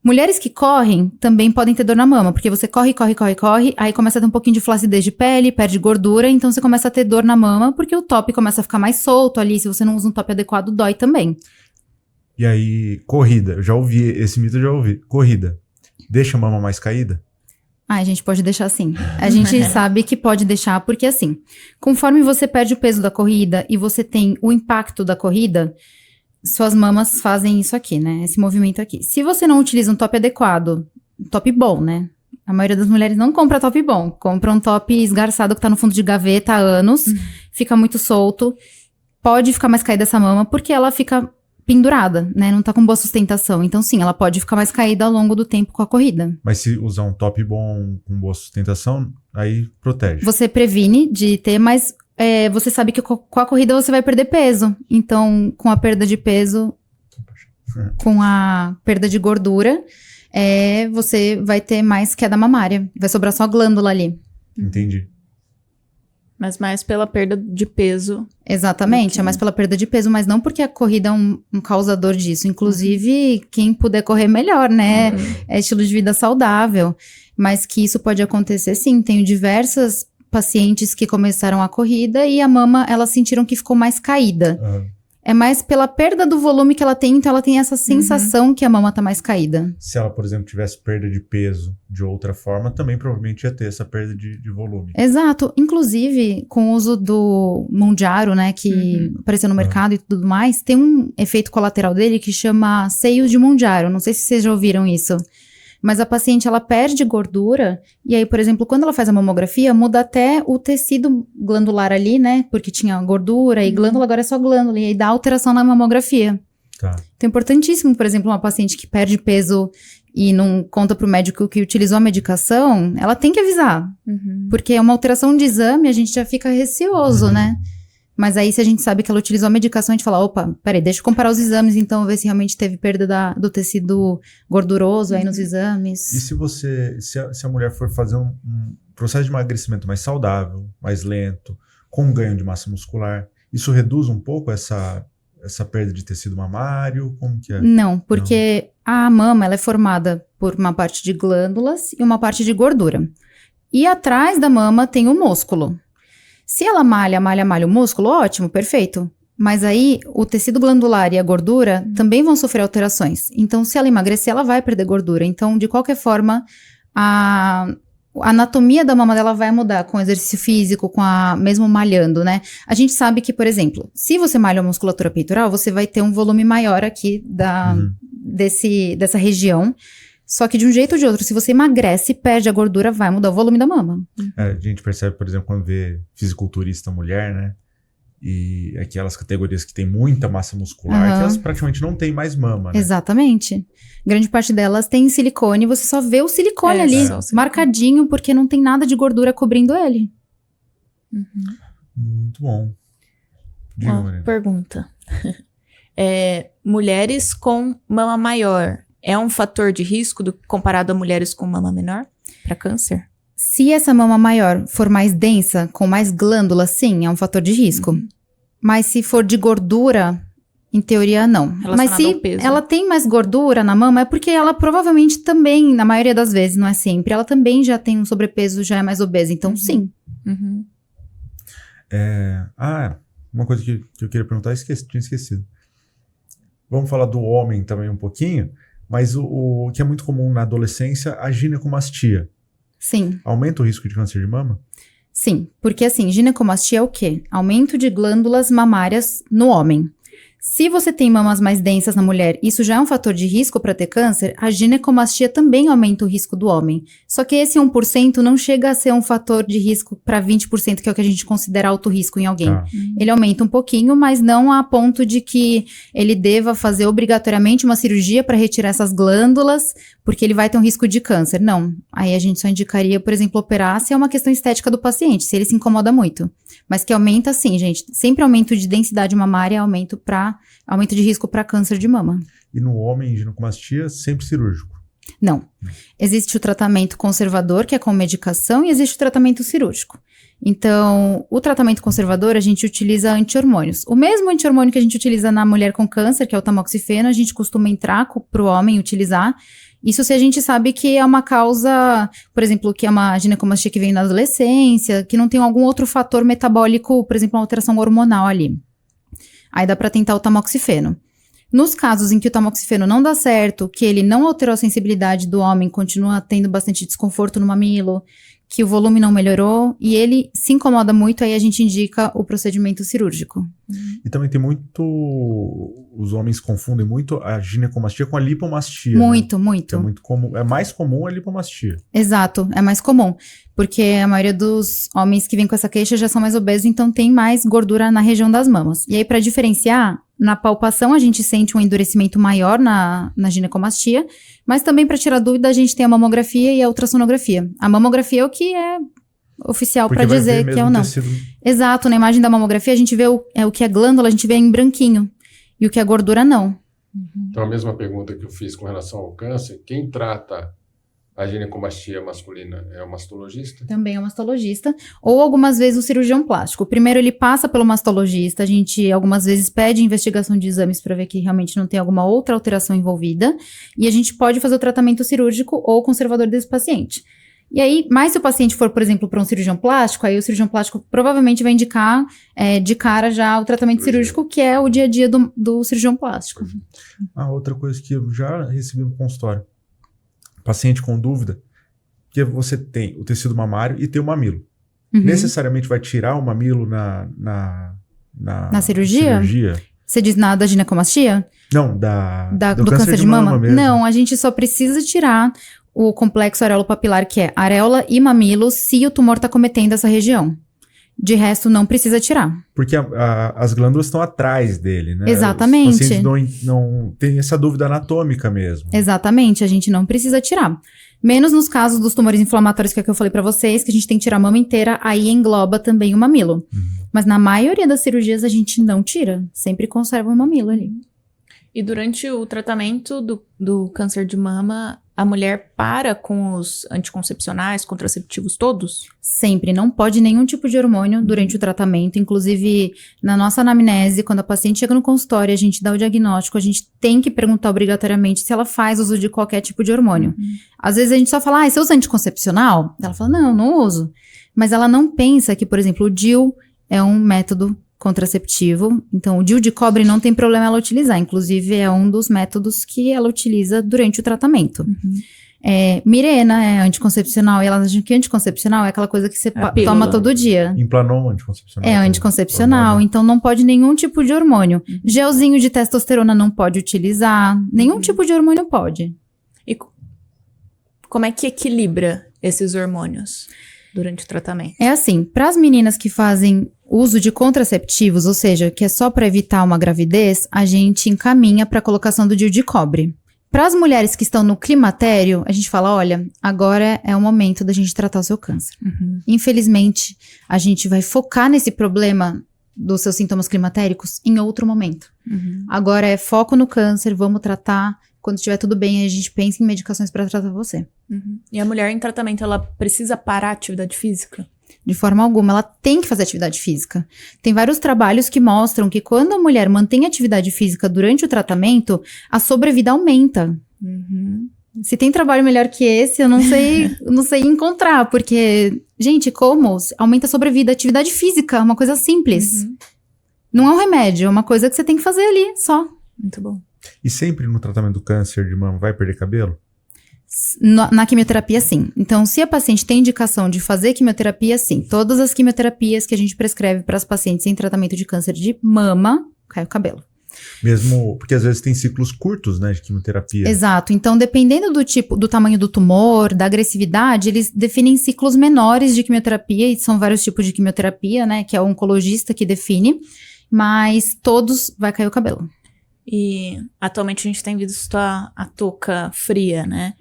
Mulheres que correm também podem ter dor na mama, porque você corre, aí começa a ter um pouquinho de flacidez de pele, perde gordura, então você começa a ter dor na mama, porque o top começa a ficar mais solto ali, se você não usa um top adequado, dói também. E aí, corrida, eu já ouvi, esse mito eu já ouvi, corrida, deixa a mama mais caída? A gente pode deixar assim. A gente sabe que pode deixar, porque assim, conforme você perde o peso da corrida e você tem o impacto da corrida, suas mamas fazem isso aqui, né? Esse movimento aqui. Se você não utiliza um top adequado, um top bom, né? A maioria das mulheres não compra top bom. Compra um top esgarçado que tá no fundo de gaveta há anos, fica muito solto. Pode ficar mais caída essa mama, porque ela fica pendurada, né? Não tá com boa sustentação. Então, sim, ela pode ficar mais caída ao longo do tempo com a corrida. Mas se usar um top bom com boa sustentação, aí protege. Você previne de ter, mas você sabe que com a corrida você vai perder peso. Então, com a perda de peso, com a perda de gordura, você vai ter mais queda mamária. Vai sobrar só glândula ali. Entendi. Mas mais pela perda de peso. Exatamente, é mais pela perda de peso, mas não porque a corrida é um causador disso. Inclusive, quem puder correr melhor, né? É estilo de vida saudável. Mas que isso pode acontecer, sim. Tenho diversas pacientes que começaram a corrida e a mama, elas sentiram que ficou mais caída. É mais pela perda do volume que ela tem, então ela tem essa sensação que a mama tá mais caída. Se ela, por exemplo, tivesse perda de peso de outra forma, também provavelmente ia ter essa perda de volume. Exato. Inclusive, com o uso do Mounjaro, né, que apareceu no mercado e tudo mais, tem um efeito colateral dele que chama seios de Mounjaro. Não sei se vocês já ouviram isso. Mas a paciente, ela perde gordura, e aí, por exemplo, quando ela faz a mamografia, muda até o tecido glandular ali, né? Porque tinha gordura e glândula, agora é só glândula, e aí dá alteração na mamografia. Tá. Então é importantíssimo, por exemplo, uma paciente que perde peso e não conta pro médico que utilizou a medicação, ela tem que avisar. Porque é uma alteração de exame, a gente já fica receoso, né? Mas aí, se a gente sabe que ela utilizou a medicação, a gente fala, opa, peraí, deixa eu comparar os exames, então, ver se realmente teve perda do tecido gorduroso aí nos exames. E se a mulher for fazer um processo de emagrecimento mais saudável, mais lento, com ganho de massa muscular, isso reduz um pouco essa perda de tecido mamário? Como que é? Não, porque a mama, ela é formada por uma parte de glândulas e uma parte de gordura. E atrás da mama tem o músculo. Se ela malha o músculo, ótimo, perfeito. Mas aí, o tecido glandular e a gordura também vão sofrer alterações. Então, se ela emagrecer, ela vai perder gordura. Então, de qualquer forma, a anatomia da mama dela vai mudar com o exercício físico, mesmo malhando, né? A gente sabe que, por exemplo, se você malha a musculatura peitoral, você vai ter um volume maior aqui dessa região. Só que de um jeito ou de outro, se você emagrece, perde a gordura, vai mudar o volume da mama. A gente percebe, por exemplo, quando vê fisiculturista mulher, né? E aquelas categorias que tem muita massa muscular, que elas praticamente não têm mais mama, né? Exatamente. Grande parte delas tem silicone, você só vê o silicone ali, marcadinho, porque não tem nada de gordura cobrindo ele. Muito bom. Diga, Marina. Pergunta. Mulheres com mama maior é um fator de risco comparado a mulheres com mama menor para câncer? Se essa mama maior for mais densa, com mais glândulas, sim, é um fator de risco. Mas se for de gordura, em teoria, não. Mas se ela tem mais gordura na mama, é porque ela provavelmente também, na maioria das vezes, não é sempre, ela também já tem um sobrepeso, já é mais obesa. Então, sim. Uma coisa que eu queria perguntar, tinha esquecido. Vamos falar do homem também um pouquinho, mas o que é muito comum na adolescência, a ginecomastia. Sim. Aumenta o risco de câncer de mama? Sim, porque assim, ginecomastia é o quê? Aumento de glândulas mamárias no homem. Se você tem mamas mais densas na mulher, isso já é um fator de risco para ter câncer, a ginecomastia também aumenta o risco do homem. Só que esse 1% não chega a ser um fator de risco para 20%, que é o que a gente considera alto risco em alguém. Ele aumenta um pouquinho, mas não a ponto de que ele deva fazer obrigatoriamente uma cirurgia para retirar essas glândulas, porque ele vai ter um risco de câncer. Não. Aí a gente só indicaria, por exemplo, operar se é uma questão estética do paciente, se ele se incomoda muito. Mas que aumenta sim, gente. Sempre aumento de densidade mamária é aumento de risco para câncer de mama. E no homem, ginecomastia, sempre cirúrgico? Não. Existe o tratamento conservador, que é com medicação, e existe o tratamento cirúrgico. Então, o tratamento conservador, a gente utiliza anti-hormônios. O mesmo anti-hormônio que a gente utiliza na mulher com câncer, que é o tamoxifeno, a gente costuma entrar para o homem utilizar. Isso se a gente sabe que é uma causa, por exemplo, que é uma ginecomastia que vem na adolescência, que não tem algum outro fator metabólico, por exemplo, uma alteração hormonal ali. Aí dá para tentar o tamoxifeno. Nos casos em que o tamoxifeno não dá certo, que ele não alterou a sensibilidade do homem, continua tendo bastante desconforto no mamilo, que o volume não melhorou e ele se incomoda muito, aí a gente indica o procedimento cirúrgico. E também tem muito... Os homens confundem muito a ginecomastia com a lipomastia. Muito, né? muito. É muito comum. É mais comum a lipomastia. Exato, é mais comum. Porque a maioria dos homens que vêm com essa queixa já são mais obesos, então tem mais gordura na região das mamas. E aí, para diferenciar, na palpação a gente sente um endurecimento maior na ginecomastia, mas também para tirar dúvida a gente tem a mamografia e a ultrassonografia. A mamografia é o que é oficial para dizer que é ou não. Exato, na imagem da mamografia a gente vê o que é glândula, a gente vê em branquinho. E o que é gordura, não. Então, a mesma pergunta que eu fiz com relação ao câncer, quem trata a ginecomastia masculina é o mastologista? Também é o mastologista, ou algumas vezes o cirurgião plástico. Primeiro ele passa pelo mastologista, a gente algumas vezes pede investigação de exames para ver que realmente não tem alguma outra alteração envolvida, e a gente pode fazer o tratamento cirúrgico ou conservador desse paciente. E aí, mas se o paciente for, por exemplo, para um cirurgião plástico, aí o cirurgião plástico provavelmente vai indicar de cara já o tratamento cirúrgico, que é o dia a dia do cirurgião plástico. Outra coisa que eu já recebi no consultório. Paciente com dúvida, que você tem o tecido mamário e tem o mamilo. Necessariamente vai tirar o mamilo na cirurgia? Você diz da ginecomastia? Não, do câncer de mama mesmo. Não, a gente só precisa tirar o complexo areolo-papilar, que é areola e mamilo, se o tumor está cometendo essa região. De resto, não precisa tirar. Porque as glândulas estão atrás dele, né? Exatamente. Os pacientes não tem essa dúvida anatômica mesmo. Exatamente, a gente não precisa tirar. Menos nos casos dos tumores inflamatórios, que é o que eu falei pra vocês, que a gente tem que tirar a mama inteira, aí engloba também o mamilo. Mas na maioria das cirurgias a gente não tira, sempre conserva o mamilo ali. E durante o tratamento do câncer de mama, a mulher para com os anticoncepcionais, contraceptivos todos? Sempre, não pode nenhum tipo de hormônio durante o tratamento. Inclusive, na nossa anamnese, quando a paciente chega no consultório e a gente dá o diagnóstico, a gente tem que perguntar obrigatoriamente se ela faz uso de qualquer tipo de hormônio. Às vezes a gente só fala, você usa anticoncepcional? Ela fala, não uso. Mas ela não pensa que, por exemplo, o DIU é um método contraceptivo. Então, o DIU de cobre não tem problema ela utilizar. Inclusive, é um dos métodos que ela utiliza durante o tratamento. Mirena é anticoncepcional. E elas acham que anticoncepcional é aquela coisa que você toma todo dia. Implanon anticoncepcional. É anticoncepcional. Então, não pode nenhum tipo de hormônio. Gelzinho de testosterona não pode utilizar. Nenhum tipo de hormônio pode. E como é que equilibra esses hormônios durante o tratamento? É assim, para as meninas que fazem uso de contraceptivos, ou seja, que é só para evitar uma gravidez, a gente encaminha para a colocação do DIU de cobre. Para as mulheres que estão no climatério, a gente fala, olha, agora é o momento da gente tratar o seu câncer. Infelizmente, a gente vai focar nesse problema dos seus sintomas climatéricos em outro momento. Agora é foco no câncer, vamos tratar. Quando estiver tudo bem, a gente pensa em medicações para tratar você. E a mulher em tratamento, ela precisa parar a atividade física? De forma alguma, ela tem que fazer atividade física. Tem vários trabalhos que mostram que quando a mulher mantém atividade física durante o tratamento, a sobrevida aumenta. Se tem trabalho melhor que esse, eu não sei encontrar, porque, gente, como? Aumenta a sobrevida. Atividade física é uma coisa simples. Não é um remédio, é uma coisa que você tem que fazer ali, só. Muito bom. E sempre no tratamento do câncer de mama vai perder cabelo? Na quimioterapia, sim. Então, se a paciente tem indicação de fazer quimioterapia, sim. Todas as quimioterapias que a gente prescreve para as pacientes em tratamento de câncer de mama, cai o cabelo. Mesmo, porque às vezes tem ciclos curtos, né, de quimioterapia. Exato. Então, dependendo do tamanho do tumor, da agressividade, eles definem ciclos menores de quimioterapia, e são vários tipos de quimioterapia, né, que é o oncologista que define, mas todos vai cair o cabelo. E atualmente a gente tem visto a touca fria, né?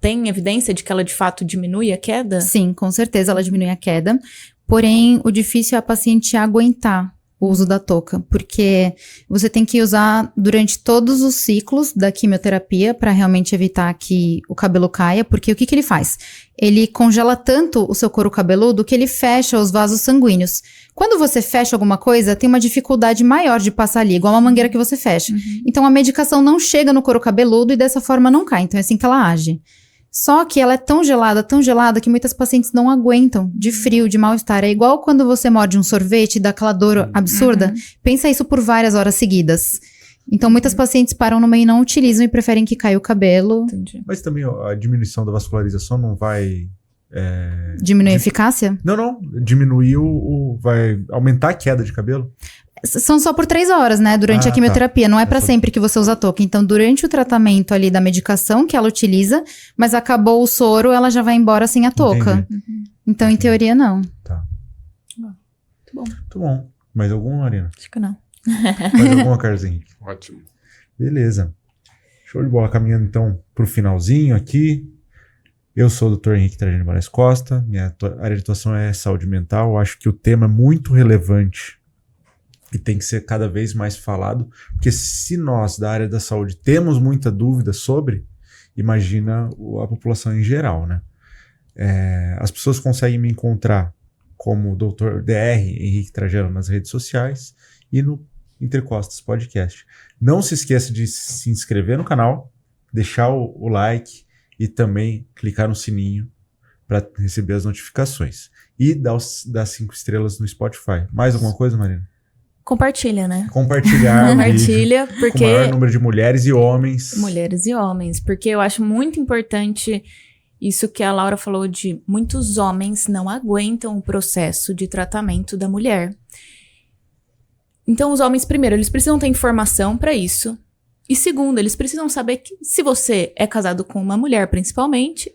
Tem evidência de que ela de fato diminui a queda? Sim, com certeza ela diminui a queda. Porém, o difícil é a paciente aguentar o uso da touca, porque você tem que usar durante todos os ciclos da quimioterapia para realmente evitar que o cabelo caia, porque o que ele faz? Ele congela tanto o seu couro cabeludo que ele fecha os vasos sanguíneos. Quando você fecha alguma coisa, tem uma dificuldade maior de passar ali, igual uma mangueira que você fecha. Então a medicação não chega no couro cabeludo e dessa forma não cai. Então é assim que ela age. Só que ela é tão gelada que muitas pacientes não aguentam de frio, de mal-estar. É igual quando você morde um sorvete e dá aquela dor absurda. Pensa isso por várias horas seguidas. Então, muitas pacientes param no meio e não utilizam e preferem que caia o cabelo. Entendi. Mas também a diminuição da vascularização não vai... Diminuir a eficácia? Não. Diminuir vai aumentar a queda de cabelo? São só por 3 horas, né? Durante a quimioterapia. Não é pra sempre que você usa a touca. Então, durante o tratamento ali da medicação que ela utiliza, mas acabou o soro, ela já vai embora sem a touca. Então, em teoria, não. Tá. Muito bom. Muito bom. Mais alguma, Marina? Acho que não. Mais alguma, Carlos Henrique? Ótimo. Beleza. Show de bola. Caminhando, então, pro finalzinho aqui. Eu sou o Dr. Henrique Trajano Moraes Costa. Minha área de atuação é saúde mental. Eu acho que o tema é muito relevante e tem que ser cada vez mais falado, porque se nós, da área da saúde, temos muita dúvida sobre, imagina a população em geral, né? As pessoas conseguem me encontrar como Dr. Dr. Henrique Trajano nas redes sociais e no Entrecostas Podcast. Não se esqueça de se inscrever no canal, deixar o like e também clicar no sininho para receber as notificações. E dar 5 estrelas no Spotify. Mais alguma coisa, Marina? Compartilha, né? Compartilhar. Compartilha, porque... Com o maior número de mulheres e homens. Mulheres e homens. Porque eu acho muito importante isso que a Laura falou de muitos homens não aguentam o processo de tratamento da mulher. Então, os homens, primeiro, eles precisam ter informação para isso. E segundo, eles precisam saber que se você é casado com uma mulher, principalmente,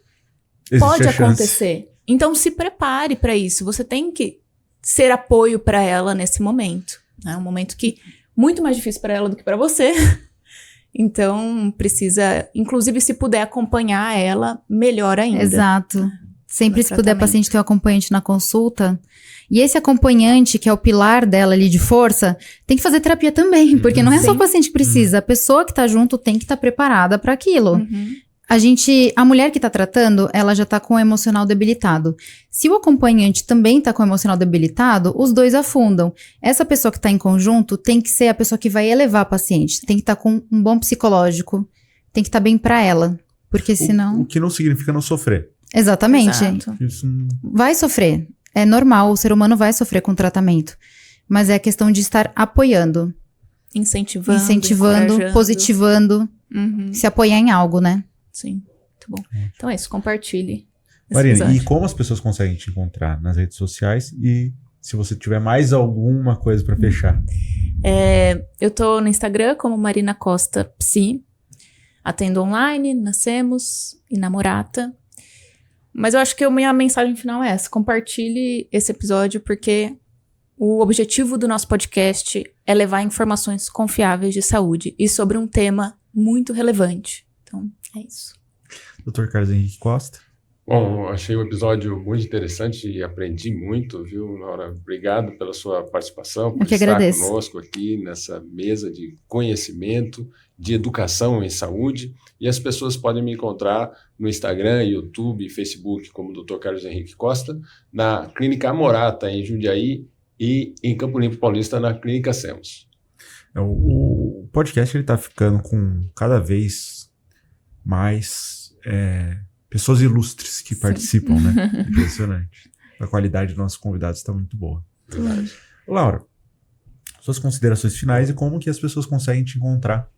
pode acontecer. Então, se prepare para isso. Você tem que ser apoio para ela nesse momento. É um momento que muito mais difícil para ela do que para você. Então, precisa, inclusive, se puder acompanhar ela, melhor ainda. Exato. Sempre No se puder, a tratamento. paciente ter um acompanhante na consulta. E esse acompanhante, que é o pilar dela ali de força, tem que fazer terapia também, porque não é só o Sim. paciente que precisa. A pessoa que tá junto tem que estar preparada para aquilo. Uhum. A mulher que tá tratando, ela já tá com o emocional debilitado. Se o acompanhante também tá com o emocional debilitado, os dois afundam. Essa pessoa que tá em conjunto tem que ser a pessoa que vai elevar a paciente. Tem que estar com um bom psicológico. Tem que estar bem pra ela. Porque senão... O que não significa não sofrer. Exatamente. Exato. Isso não- Vai sofrer. É normal, o ser humano vai sofrer com o tratamento. Mas é a questão de estar apoiando. Incentivando, encorajando. Positivando. Uhum. Se apoiar em algo, né? Sim, muito bom. Então é isso, compartilhe. esse Marina, episódio. e como as pessoas conseguem te encontrar nas redes sociais? E se você tiver mais alguma coisa pra fechar. Eu tô no Instagram como Marina Costa Psi. Atendo online, Nascemos e Namorata. Mas eu acho que a minha mensagem final é essa. Compartilhe esse episódio porque o objetivo do nosso podcast é levar informações confiáveis de saúde e sobre um tema muito relevante. Então, é isso. Dr. Carlos Henrique Costa. Bom, achei o episódio muito interessante e aprendi muito, viu, Laura? Obrigado pela sua participação, por Eu que estar agradeço. conosco aqui nessa mesa de conhecimento, de educação em saúde. E as pessoas podem me encontrar no Instagram, YouTube e Facebook como Dr. Carlos Henrique Costa, na Clínica Amorata, em Jundiaí, e em Campo Limpo Paulista, na Clínica Semos. O podcast ele tá ficando com cada vez mais pessoas ilustres que participam, né? Impressionante. A qualidade dos nossos convidados está muito boa. Verdade. Laura, suas considerações finais e como que as pessoas conseguem te encontrar.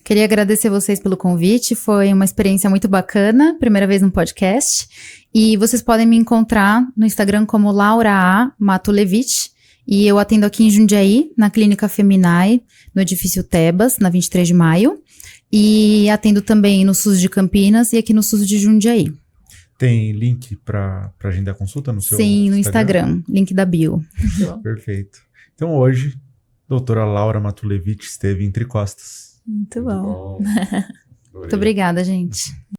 Queria agradecer vocês pelo convite, foi uma experiência muito bacana, primeira vez no podcast. E vocês podem me encontrar no Instagram como Laura A. Matulevich. E eu atendo aqui em Jundiaí, na Clínica Feminae, no edifício Tebas, na 23 de maio. E atendo também no SUS de Campinas e aqui no SUS de Jundiaí. Tem link para agendar consulta no seu Sim, no Instagram, link da bio. Muito bom. Perfeito. Então hoje, doutora Laura Matulevich esteve entre costas. Muito bom. Bom. Muito obrigada, gente.